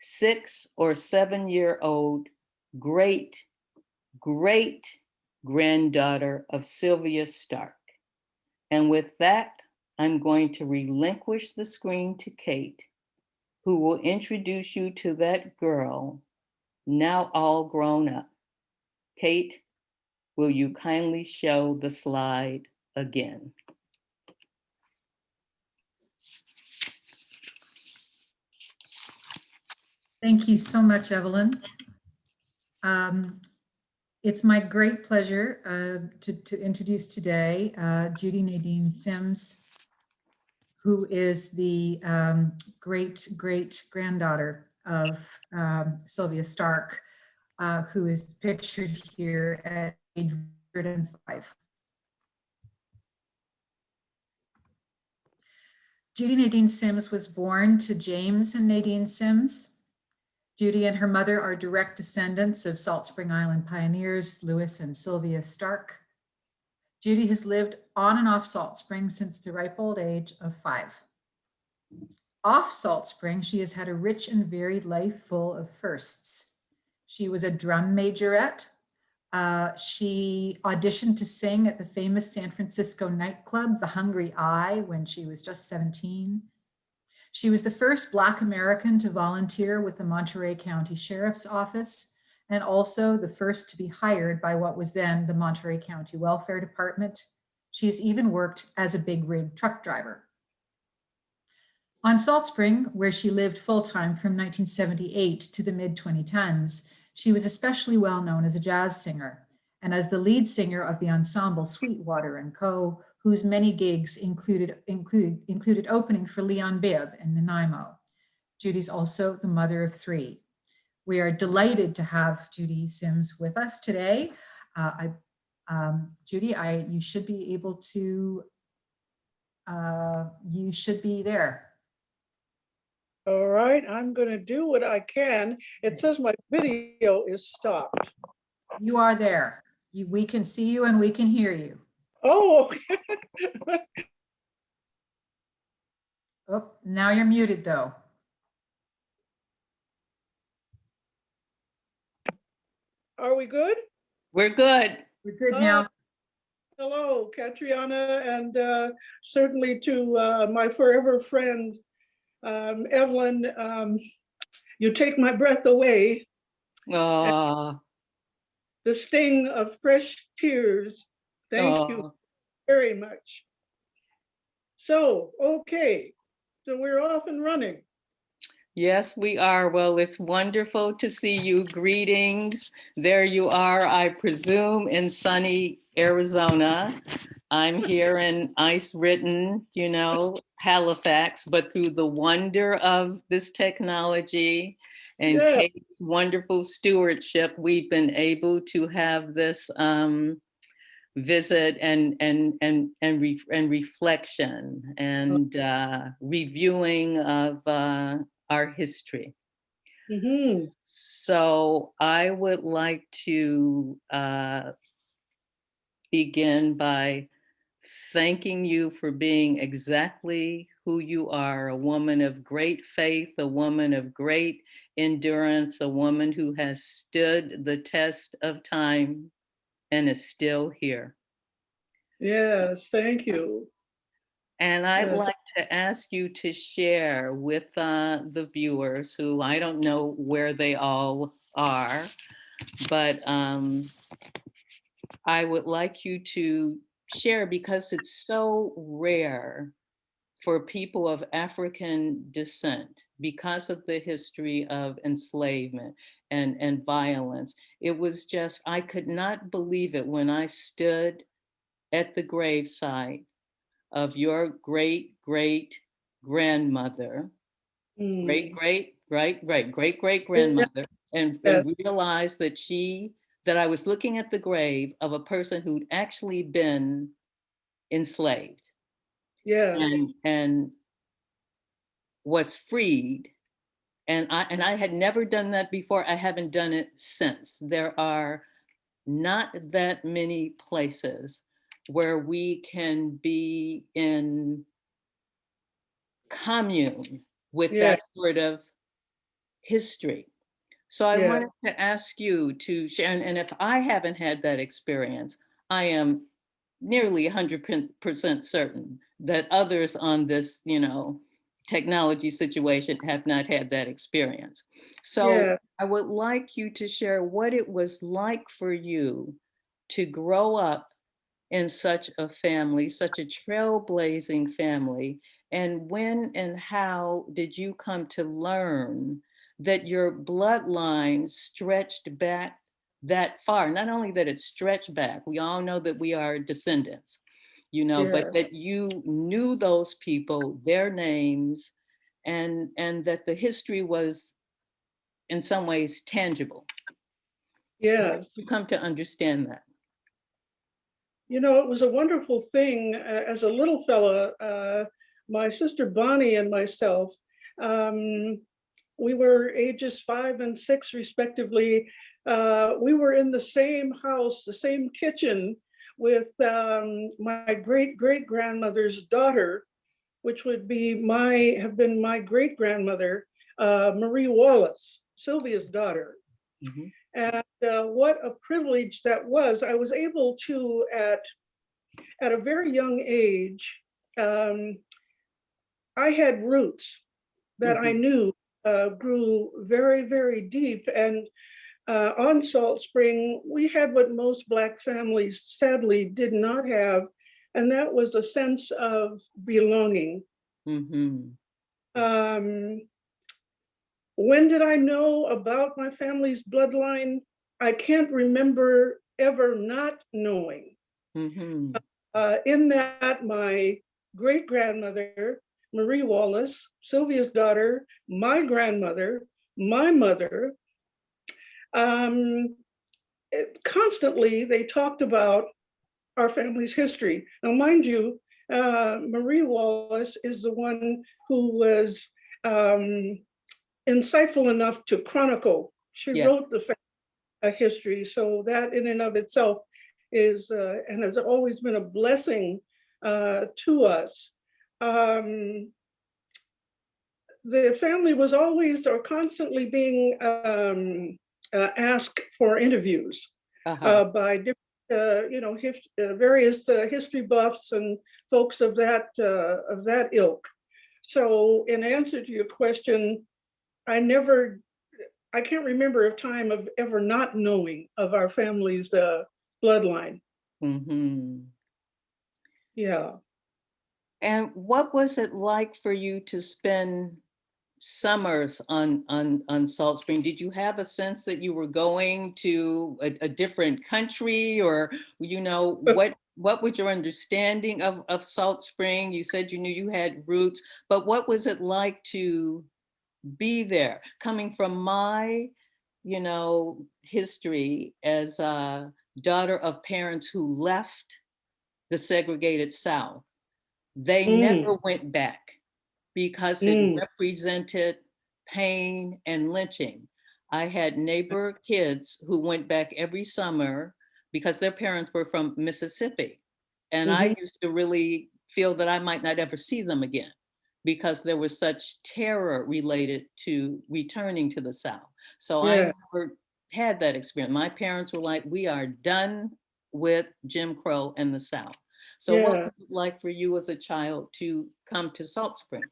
6 or 7 year old great granddaughter of Sylvia Stark. And with that, I'm going to relinquish the screen to Kate, who will introduce you to that girl, now all grown up. Kate, will you kindly show the slide again? Thank you so much, Evelyn. It's my great pleasure to introduce today Judy Nadine Sims, who is the great-granddaughter of Sylvia Stark, who is pictured here at age 105. Judy Nadine Sims was born to James and Nadine Sims. Judy and her mother are direct descendants of Salt Spring Island pioneers, Lewis and Sylvia Stark. Judy has lived on and off Salt Spring since the ripe old age of 5. Off Salt Spring, she has had a rich and varied life full of firsts. She was a drum majorette. She auditioned to sing at the famous San Francisco nightclub, The Hungry Eye, when she was just 17. She was the first Black American to volunteer with the Monterey County Sheriff's Office, and also the first to be hired by what was then the Monterey County Welfare Department. She has even worked as a big rig truck driver. On Salt Spring, where she lived full-time from 1978 to the mid-2010s, she was especially well known as a jazz singer, and as the lead singer of the ensemble Sweetwater and Co., whose many gigs included opening for Leon Bibb in Nanaimo. Judy's also the mother of 3. We are delighted to have Judy Sims with us today. Judy, you should be able to, you should be there. All right, I'm going to do what I can. It says my video is stopped. You are there. We can see you and we can hear you. Oh, Oh, now you're muted though. are we good? We're good. We're good now. Hello, Catriona, and certainly to my forever friend, Evelyn. You take my breath away. Oh, The sting of fresh tears. Thank you very much. So, okay, so we're off and running. yes, we are. Well, it's wonderful to see you. Greetings. There you are, I presume, in sunny Arizona. I'm here in ice-ridden, Halifax, but through the wonder of this technology and Kate's wonderful stewardship, we've been able to have this visit and reflection and reviewing of our history. Mm-hmm. So I would like to begin by thanking you for being exactly who you are, a woman of great faith, a woman of great endurance, a woman who has stood the test of time and is still here. Yes, thank you. And I'd like to ask you to share with the viewers, who I don't know where they all are, but I would like you to share, because it's so rare for people of African descent, because of the history of enslavement and violence. It was just, I could not believe it when I stood at the gravesite of your great grandmother, great grandmother, and realized that I was looking at the grave of a person who'd actually been enslaved. Yes. And was freed. And I had never done that before. I haven't done it since. There are not that many places where we can be in commune with that sort of history. So I wanted to ask you to share, and if I haven't had that experience, I am nearly 100% certain that others on this, technology situation have not had that experience. So I would like you to share what it was like for you to grow up in such a family, such a trailblazing family, and when and how did you come to learn that your bloodline stretched back that far? Not only that it stretched back, we all know that we are descendants, but that you knew those people, their names, and that the history was in some ways tangible. Yes. You come to understand that. It was a wonderful thing as a little fella. My sister Bonnie and myself, we were ages 5 and 6 respectively. We were in the same house, the same kitchen with my great grandmother's daughter, which would have been my great grandmother, Marie Wallace, Sylvia's daughter. Mm-hmm. And what a privilege that was. I was able to, at a very young age, I had roots that I knew grew very, very deep. And on Salt Spring, we had what most Black families sadly did not have, and that was a sense of belonging. Mm-hmm. When did I know about my family's bloodline? I can't remember ever not knowing. Mhm. In that, my great-grandmother, Marie Wallace, Sylvia's daughter, my grandmother, my mother, um, constantly they talked about our family's history. Now, mind you, Marie Wallace is the one who was insightful enough to chronicle. She Yes. wrote the history, so that in and of itself is, and has always been a blessing to us. The family was always or constantly being asked for interviews Uh-huh. by different, various history buffs and folks of that ilk. So, in answer to your question, I can't remember a time of ever not knowing of our family's bloodline. Mhm. Yeah. And what was it like for you to spend summers on Salt Spring? Did you have a sense that you were going to a different country, or what was your understanding of Salt Spring? You said you knew you had roots, but what was it like to be there? Coming from my, history as a daughter of parents who left the segregated South, they Mm, never went back because it mm, represented pain and lynching. I had neighbor kids who went back every summer because their parents were from Mississippi. And I mhm. used to really feel that I might not ever see them again because there was such terror related to returning to the South. So I Yeah, never had that experience. My parents were like, we are done with Jim Crow in the South. So what yeah. was it like for you as a child to come to Salt Spring?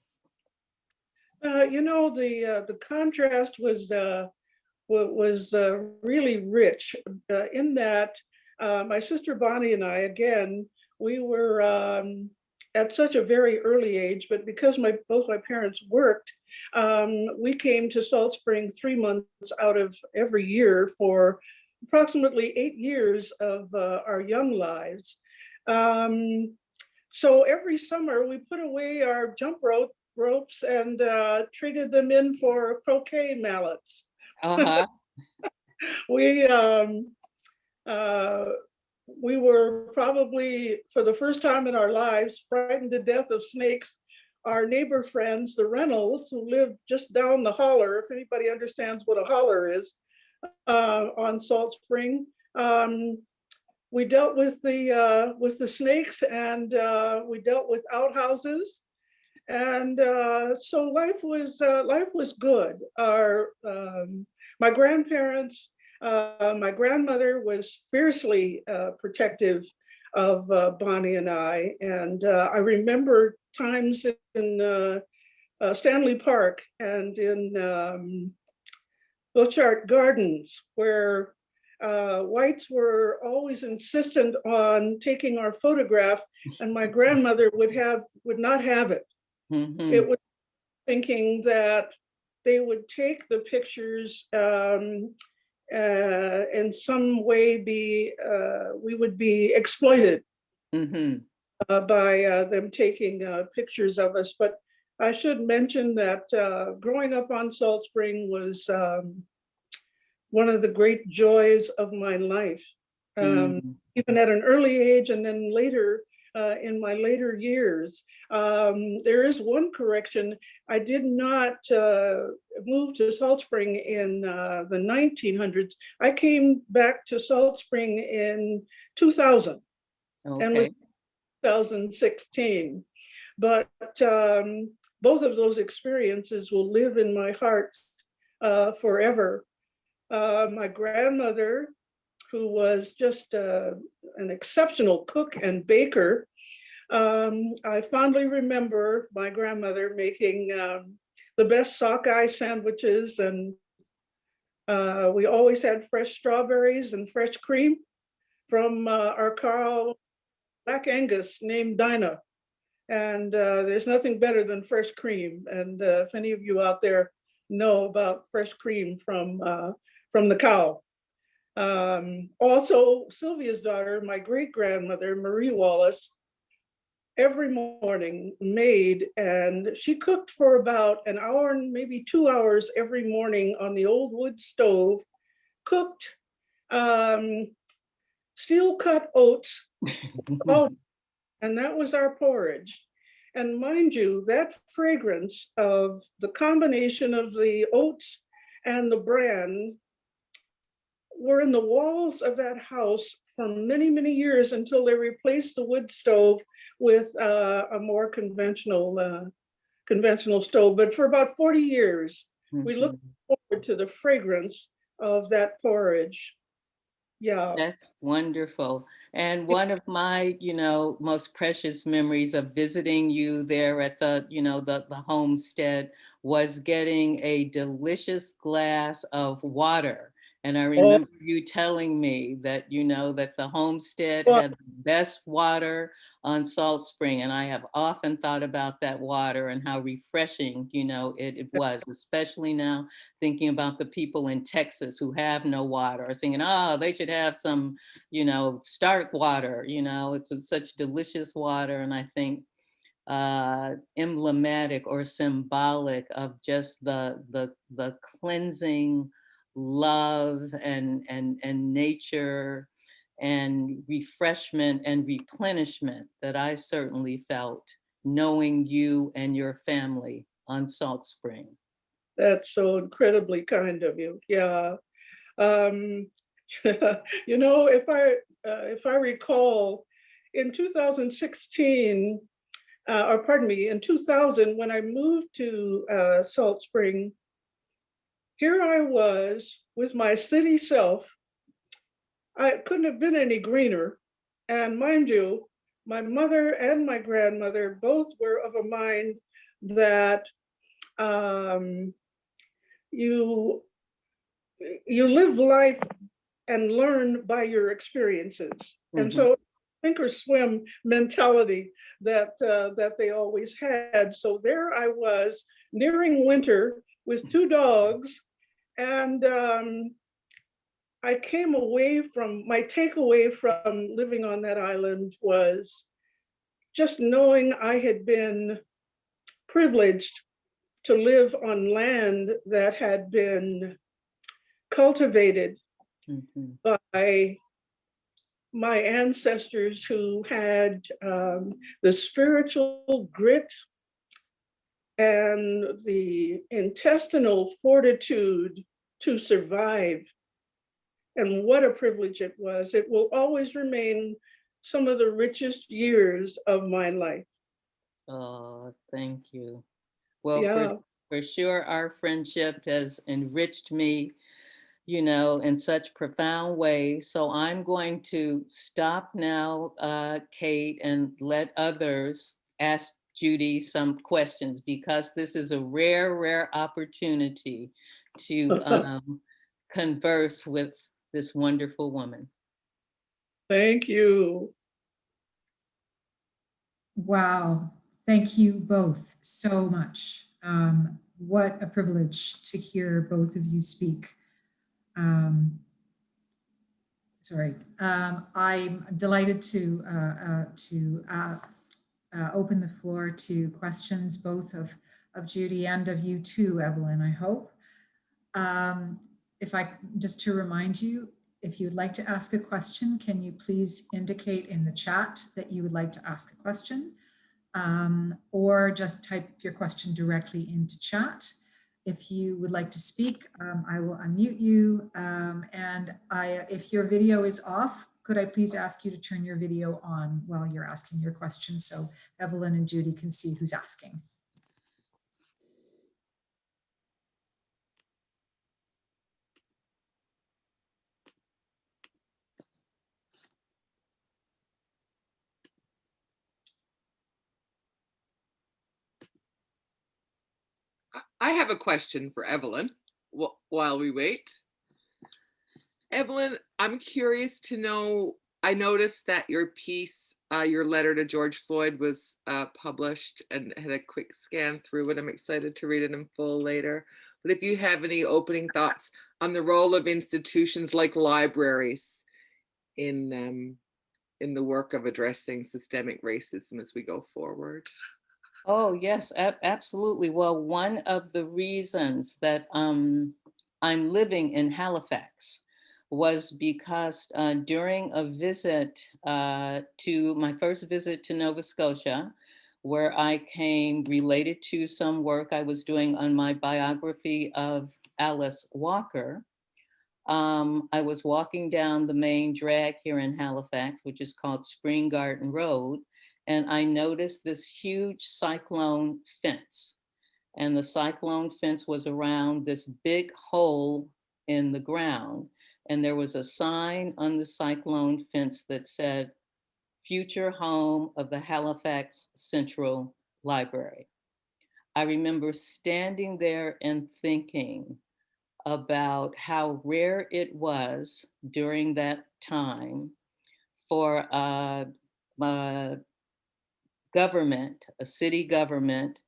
The contrast was really rich in that my sister Bonnie and I, again, we were at such a very early age, but because both my parents worked, we came to Salt Spring 3 months out of every year for approximately 8 years of our young lives. Um, so every summer we put away our ropes and traded them in for croquet mallets. Uh-huh. We uh, we were probably, for the first time in our lives, frightened to death of snakes. Our neighbor friends, the Reynolds, who lived just down the holler, if anybody understands what a holler is, on Salt Spring, we dealt with the snakes, and we dealt with outhouses, and so life was good. My grandparents, my grandmother was fiercely protective of Bonnie and I, and I remember times in Stanley Park and in Butchart Gardens where whites were always insistent on taking our photograph, and my grandmother would not have it. It Mm-hmm. was thinking that they would take the pictures in some way we would be exploited Mm-hmm. by them taking pictures of us. But I should mention that growing up on Salt Spring was one of the great joys of my life. Mm-hmm. Even at an early age, and then later in my later years. There is one correction. I did not move to Salt Spring in the 1900s. I came back to Salt Spring in 2000 and was Okay. 2016. But both of those experiences will live in my heart forever. My grandmother, who was just an exceptional cook and baker, I fondly remember my grandmother making the best sockeye sandwiches, and we always had fresh strawberries and fresh cream from our cow, Black Angus, named Dinah. And there's nothing better than fresh cream. And if any of you out there know about fresh cream from the cow. Also, Sylvia's daughter, my great-grandmother, Marie Wallace, every morning made, and she cooked for about an hour and maybe 2 hours every morning on the old wood stove, cooked steel cut oats, and that was our porridge. And mind you, that fragrance of the combination of the oats and the bran were in the walls of that house for many, many years until they replaced the wood stove with a more conventional stove. But for about 40 years, we looked forward to the fragrance of that porridge. Yeah. That's wonderful. And one of my, most precious memories of visiting you there at the homestead was getting a delicious glass of water. And I remember you telling me that, that the homestead had the best water on Salt Spring. And I have often thought about that water and how refreshing, it was, especially now thinking about the people in Texas who have no water, or thinking, oh, they should have some, Stark water, it was such delicious water. And I think emblematic or symbolic of just the cleansing love and nature and refreshment and replenishment that I certainly felt knowing you and your family on Salt Spring. That's so incredibly kind of you. Yeah. If I recall, in 2016, or pardon me, in 2000, when I moved to Salt Spring, here I was with my city self. I couldn't have been any greener. And mind you, my mother and my grandmother both were of a mind that you live life and learn by your experiences. And so sink or swim mentality that they always had. So there I was nearing winter with 2 dogs, and I came away from, my takeaway from living on that island was just knowing I had been privileged to live on land that had been cultivated by my ancestors who had the spiritual grit and the intestinal fortitude to survive. And what a privilege it was. It will always remain some of the richest years of my life. Oh, thank you. Well, Yeah. for sure, our friendship has enriched me, in such profound ways. So I'm going to stop now, Kate, and let others ask Judy some questions, because this is a rare, rare opportunity to converse with this wonderful woman. Thank you. Wow. Thank you both so much. What a privilege to hear both of you speak. I'm delighted to open the floor to questions, both of Judy and of you too, Evelyn, I hope. Just to remind you, if you would like to ask a question, can you please indicate in the chat that you would like to ask a question, or just type your question directly into chat. If you would like to speak, I will unmute you. If your video is off, could I please ask you to turn your video on while you're asking your question, so Evelyn and Judy can see who's asking. I have a question for Evelyn while we wait. Evelyn, I'm curious to know, I noticed that your piece, your letter to George Floyd, was published and had a quick scan through it. I'm excited to read it in full later. but if you have any opening thoughts on the role of institutions like libraries in the work of addressing systemic racism as we go forward. Oh, yes, absolutely. Well, one of the reasons that I'm living in Halifax was because during a visit to my first visit to Nova Scotia, where I came related to some work I was doing on my biography of Alice Walker, I was walking down the main drag here in Halifax, which is called Spring Garden Road, and I noticed this huge cyclone fence. And the cyclone fence was around this big hole in the ground. And there was a sign on the cyclone fence that said, "Future home of the Halifax Central Library." I remember standing there and thinking about how rare it was during that time for a government, a city government,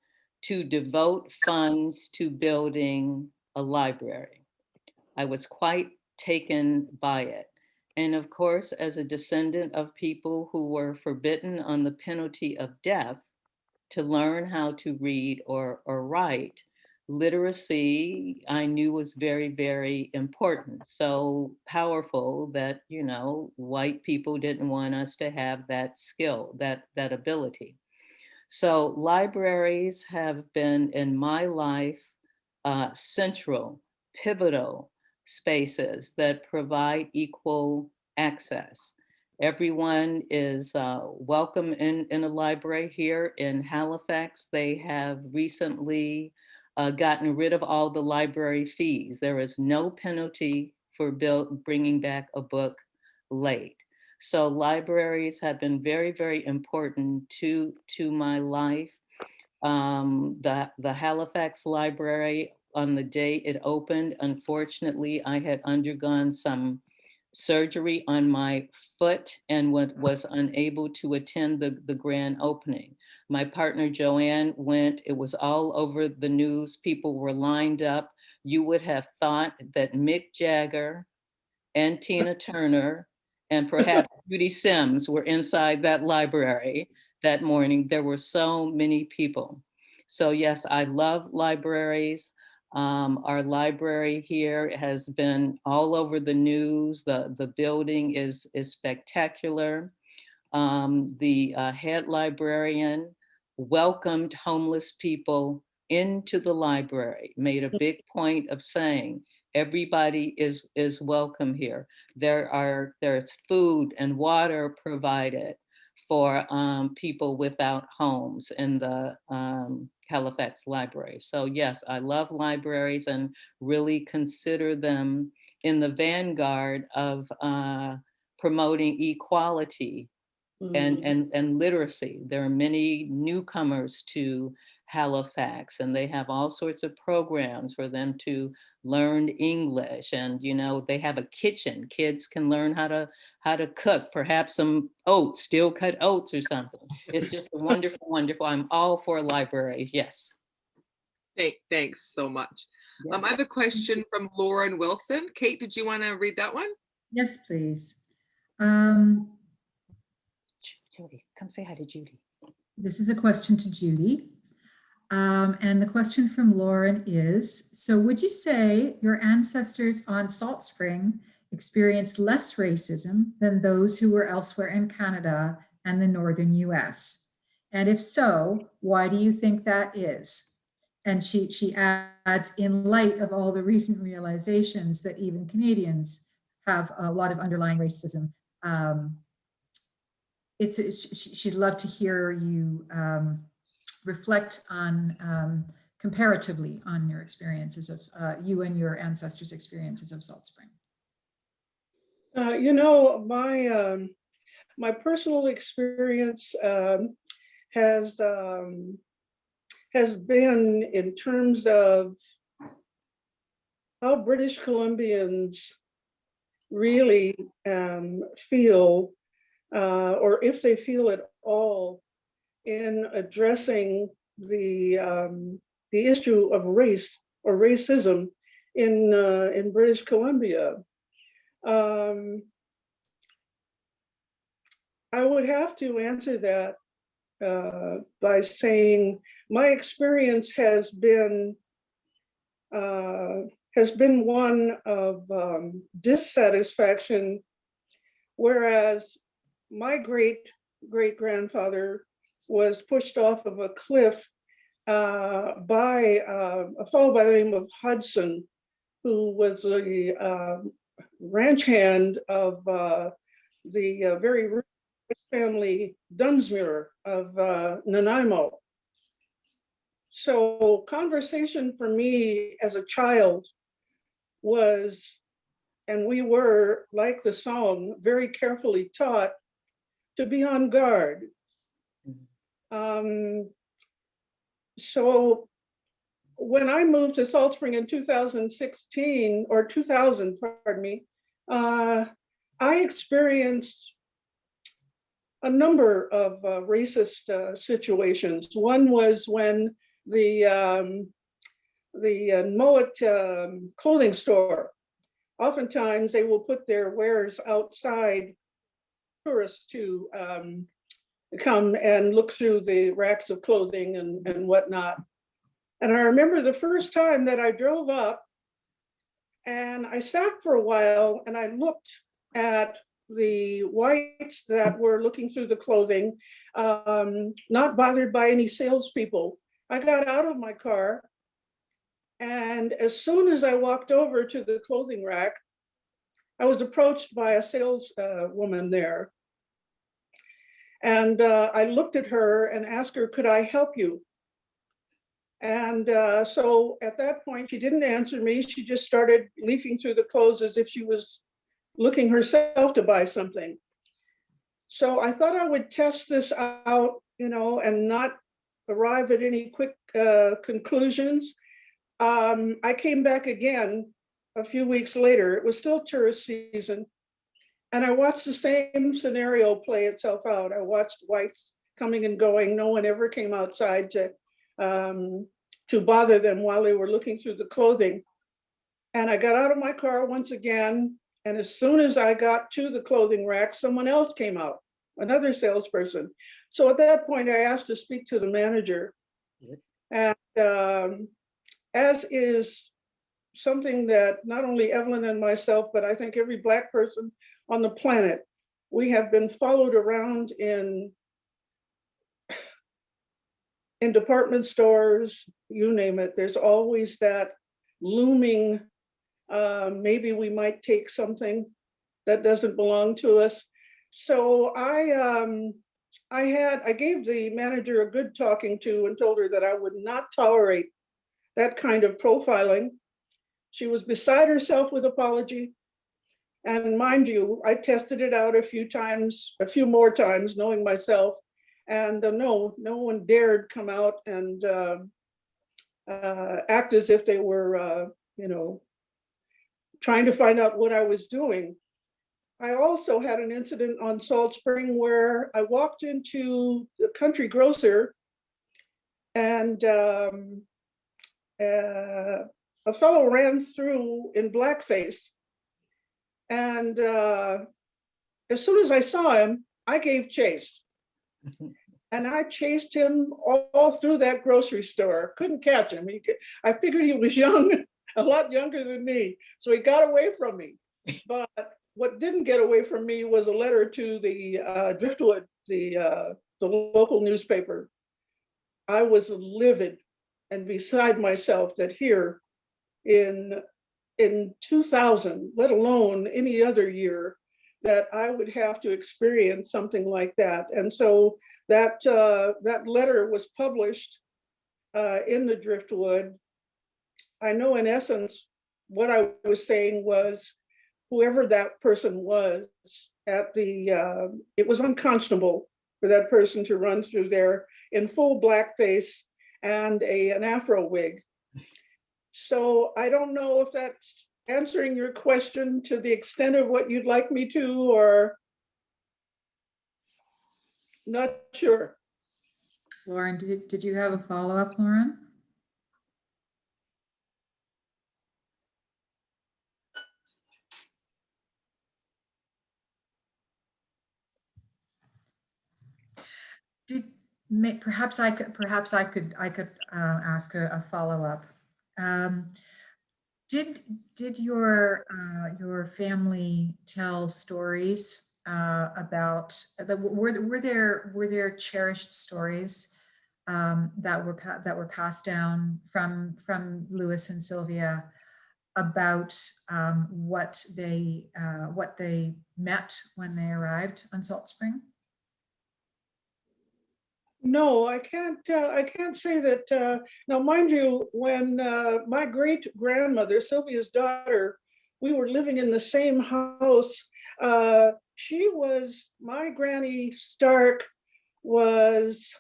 to devote funds to building a library. I was quite taken by it. And of course, as a descendant of people who were forbidden on the penalty of death to learn how to read or write, literacy I knew was very, very important. So powerful that, you know, white people didn't want us to have that skill, that ability. So libraries have been in my life central, pivotal spaces that provide equal access. Everyone is welcome in a library here in Halifax. They have recently gotten rid of all the library fees. There is no penalty for bringing back a book late. So libraries have been very, very important to my life. The Halifax Library, on the day it opened, unfortunately, I had undergone some surgery on my foot and was unable to attend the grand opening. My partner Joanne went, it was all over the news, people were lined up. You would have thought that Mick Jagger and Tina Turner and perhaps Judy Sims were inside that library that morning. There were so many people. So yes, I love libraries. Our library here has been all over the news. The building is spectacular. The head librarian welcomed homeless people into the library, made a big point of saying, everybody is welcome here. There's food and water provided for people without homes in the Halifax Library. So yes, I love libraries and really consider them in the vanguard of promoting equality and literacy. There are many newcomers to Halifax, and they have all sorts of programs for them to learn English. And you know, they have a kitchen. Kids can learn how to cook, perhaps some oats, steel cut oats or something. It's just wonderful, wonderful. I'm all for libraries. Yes. Thanks so much. Yes. I have a question from Lauren Wilson. Kate, did you want to read that one? Yes, please. Judy, come say hi to Judy. This is a question to Judy. And the question from Lauren is, so would you say your ancestors on Salt Spring experienced less racism than those who were elsewhere in Canada and the northern US? And if so, why do you think that is? And she adds, in light of all the recent realizations that even Canadians have a lot of underlying racism. She'd love to hear you reflect on comparatively on your experiences of you and your ancestors' experiences of Salt Spring. You know, my personal experience has been in terms of how British Columbians really feel, or if they feel at all, in addressing the issue of race or racism in British Columbia. I would have to answer that by saying my experience has been one of dissatisfaction, whereas my great-great-grandfather was pushed off of a cliff by a fellow by the name of Hudson, who was a ranch hand of the very rich family Dunsmuir of Nanaimo. So conversation for me as a child was, and we were, like the song, very carefully taught to be on guard. So when I moved to Salt Spring in 2016, or 2000, pardon me, I experienced a number of racist situations. One was when the Moet clothing store, oftentimes they will put their wares outside tourists to come and look through the racks of clothing and whatnot. And I remember the first time that I drove up and I sat for a while and I looked at the whites that were looking through the clothing, not bothered by any salespeople. I got out of my car, and as soon as I walked over to the clothing rack, I was approached by a saleswoman there. And I looked at her and asked her, could I help you? And so at that point, she didn't answer me. She just started leafing through the clothes as if she was looking herself to buy something. So I thought I would test this out, and not arrive at any quick conclusions. I came back again a few weeks later. It was still tourist season. And I watched the same scenario play itself out. I watched whites coming and going. No one ever came outside to bother them while they were looking through the clothing. And I got out of my car once again. And as soon as I got to the clothing rack, someone else came out, another salesperson. So at that point, I asked to speak to the manager. And as is something that not only Evelyn and myself, but I think every Black person on the planet, we have been followed around in department stores, you name it. There's always that looming, maybe we might take something that doesn't belong to us. So I gave the manager a good talking to and told her that I would not tolerate that kind of profiling. She was beside herself with apology. And mind you, I tested it out a few more times, knowing myself. And no one dared come out and act as if they were, trying to find out what I was doing. I also had an incident on Salt Spring where I walked into the country grocer and a fellow ran through in blackface. And as soon as I saw him, I gave chase. And I chased him all through that grocery store. Couldn't catch him. I figured he was young, a lot younger than me. So he got away from me. But what didn't get away from me was a letter to the Driftwood, the local newspaper. I was livid and beside myself that here in 2000, let alone any other year, that I would have to experience something like that. And so that letter was published in the Driftwood. I know in essence, what I was saying was, whoever that person was it was unconscionable for that person to run through there in full blackface and an Afro wig. So I don't know if that's answering your question to the extent of what you'd like me to, or not sure. Lauren, did you have a follow-up, Lauren? Did, perhaps I could ask a follow-up. Um, did your family tell stories about were there cherished stories that were passed down from Louis and Sylvia about what they met when they arrived on Salt Spring? No, I can't say that. Now, mind you, when my great grandmother, Sylvia's daughter, we were living in the same house. She was, my Granny Stark was,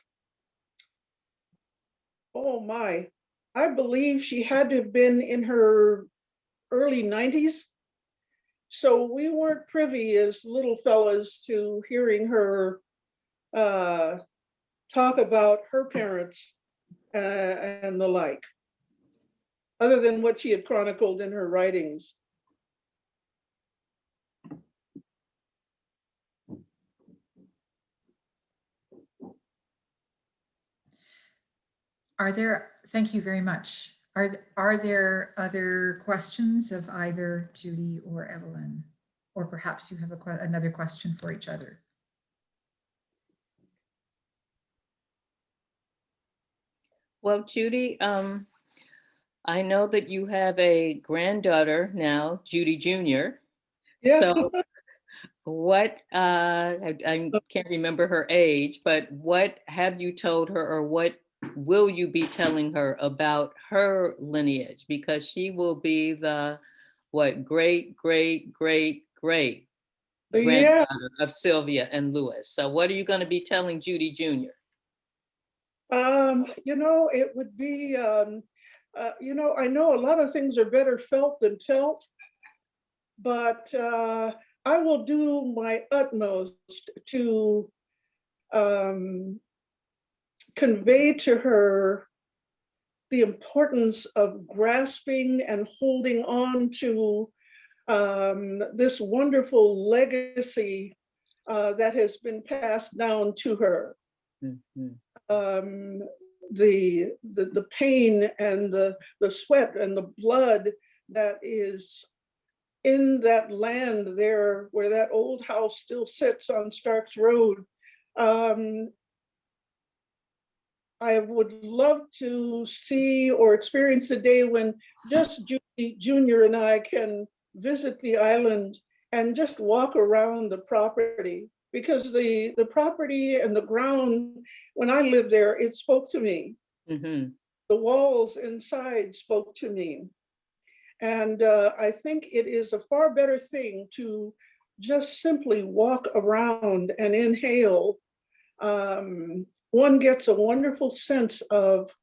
oh my, I believe she had to have been in her early 90s. So we weren't privy as little fellas to hearing her talk about her parents and the like, other than what she had chronicled in her writings. Thank you very much. Are there other questions of either Judy or Evelyn? Or perhaps you have another question for each other? Well, Judy, I know that you have a granddaughter now, Judy Jr. Yeah. So what, I can't remember her age, but what have you told her, or what will you be telling her about her lineage? Because she will be the, what, great, great, great, great Yeah. granddaughter of Sylvia and Louis. So what are you going to be telling Judy Jr.? It would be, I know a lot of things are better felt than telt, but I will do my utmost to convey to her the importance of grasping and holding on to this wonderful legacy that has been passed down to her. Mhm. The pain and the sweat and the blood that is in that land there where that old house still sits on Stark's Road. I would love to see or experience a day when just Judy Jr. and I can visit the island and just walk around the property, because the property and the ground, when I lived there, it spoke to me. Mm-hmm. The walls inside spoke to me. And I think it is a far better thing to just simply walk around and inhale. One gets a wonderful sense of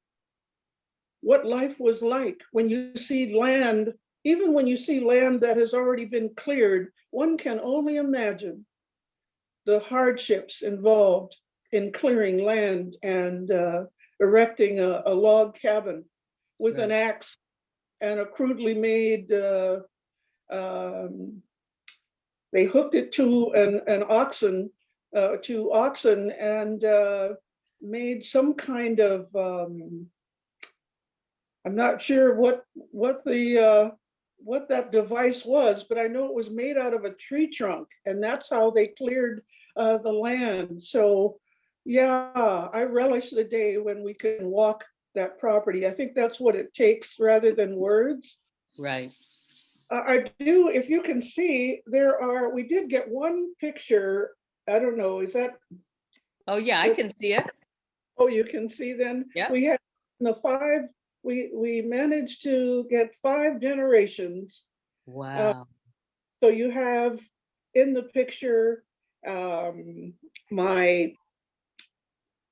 what life was like when you see land. Even when you see land that has already been cleared, one can only imagine the hardships involved in clearing land and erecting a log cabin with an axe and a crudely made, they hooked it to an oxen, and made some kind of, I'm not sure what that device was, but I know it was made out of a tree trunk, and that's how they cleared the land. So yeah, I relish the day when we can walk that property. I think that's what it takes rather than words. Right. I do, if you can see, we did get one picture. I don't know, is that? Oh yeah, I can see it. Oh, you can see then? Yeah. We had we managed to get 5 generations. Wow. So you have in the picture,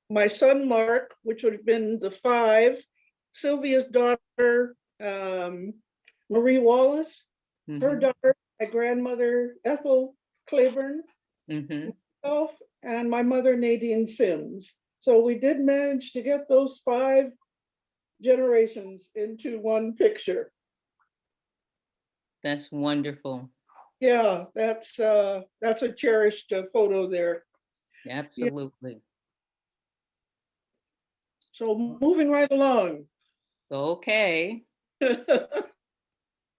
my son Mark, which would have been the 5, Sylvia's daughter, Marie Wallace, her Mhm. daughter, my grandmother Ethel Claiborne, Mhm. myself, and my mother Nadine Sims. So we did manage to get those 5 generations into one picture. That's wonderful. Yeah, that's a cherished photo there. Absolutely. So moving right along. Okay. What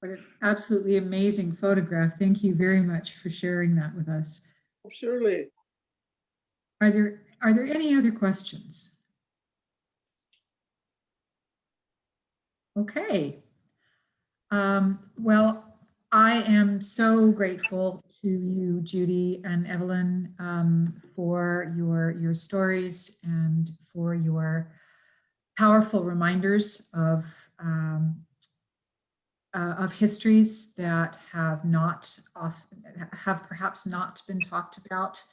an absolutely amazing photograph. Thank you very much for sharing that with us. Surely. Are there any other questions? Okay. Well, I am so grateful to you, Judy and Evelyn, for your stories and for your powerful reminders of histories that have perhaps not been talked about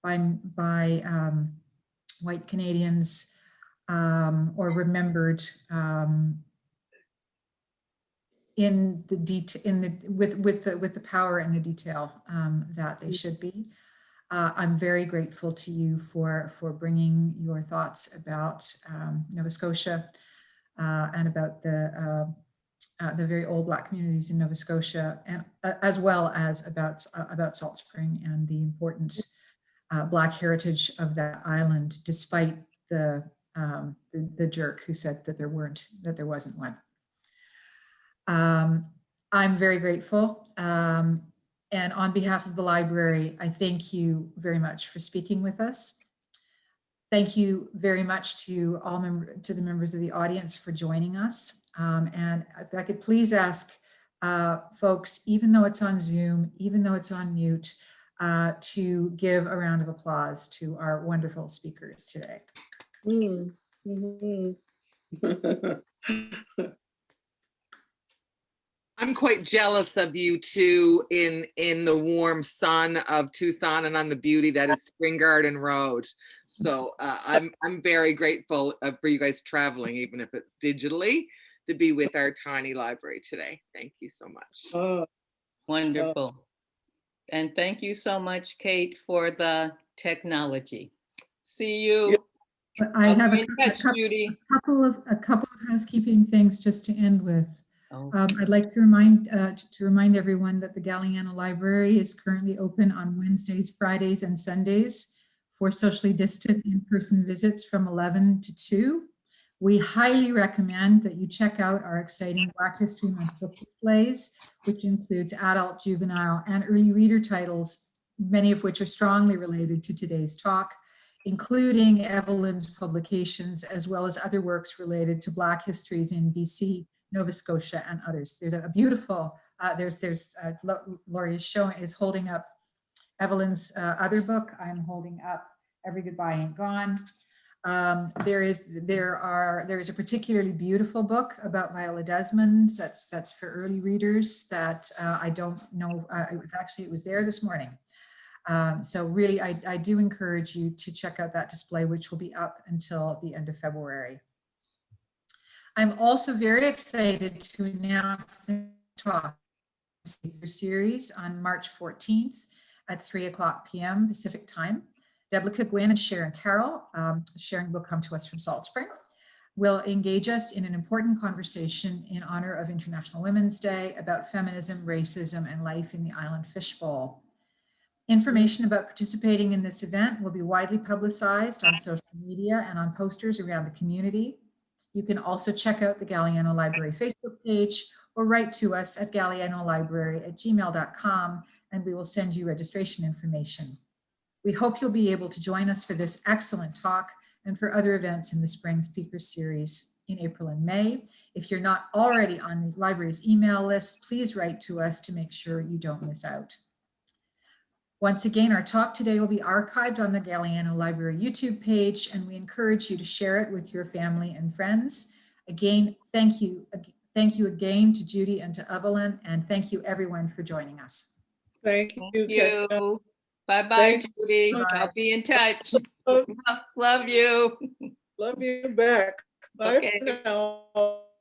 by white Canadians or remembered in the with the power and the detail that they should be. I'm very grateful to you for bringing your thoughts about Nova Scotia and about the very old Black communities in Nova Scotia, and as well as about Salt Spring and the important Black heritage of that island, despite the jerk who said that there wasn't one. I'm very grateful. And on behalf of the library, I thank you very much for speaking with us. Thank you very much to to the members of the audience for joining us. And if I could please ask folks, even though it's on Zoom, even though it's on mute, to give a round of applause to our wonderful speakers today. I'm quite jealous of you two in the warm sun of Tucson and on the beauty that is Spring Garden Road. So I'm very grateful for you guys traveling, even if it's digitally, to be with our tiny library today. Thank you so much. Wonderful. And thank you so much, Kate, for the technology. See you. I have a couple of housekeeping things just to end with. I'd like to remind everyone that the Galiano Library is currently open on Wednesdays, Fridays, and Sundays for socially distant in-person visits from 11 to 2. We highly recommend that you check out our exciting Black History Month book displays, which includes adult, juvenile, and early reader titles, many of which are strongly related to today's talk, including Evelyn's publications, as well as other works related to Black histories in BC, Nova Scotia, and others. There's a beautiful, Laurie is holding up Evelyn's other book. I'm holding up Every Goodbye Ain't Gone. There is a particularly beautiful book about Viola Desmond that's for early readers that I don't know, it was there this morning. So really, I do encourage you to check out that display, which will be up until the end of February. I'm also very excited to announce the talk series on March 14th at 3:00 p.m. Pacific time. Deblica Gwynn and Sharon Carroll, Sharon will come to us from Salt Spring, will engage us in an important conversation in honor of International Women's Day about feminism, racism, and life in the island fishbowl. Information about participating in this event will be widely publicized on social media and on posters around the community. You can also check out the Galiano Library Facebook page or write to us at galianolibrary@gmail.com and we will send you registration information. We hope you'll be able to join us for this excellent talk and for other events in the Spring Speaker Series in April and May. If you're not already on the library's email list, please write to us to make sure you don't miss out. Once again, our talk today will be archived on the Galiano Library YouTube page, and we encourage you to share it with your family and friends. Again, thank you again to Judy and to Evelyn, and thank you everyone for joining us. Thank you. Bye-bye, Judy. Bye. I'll be in touch. Love you. Love you back. Bye for now.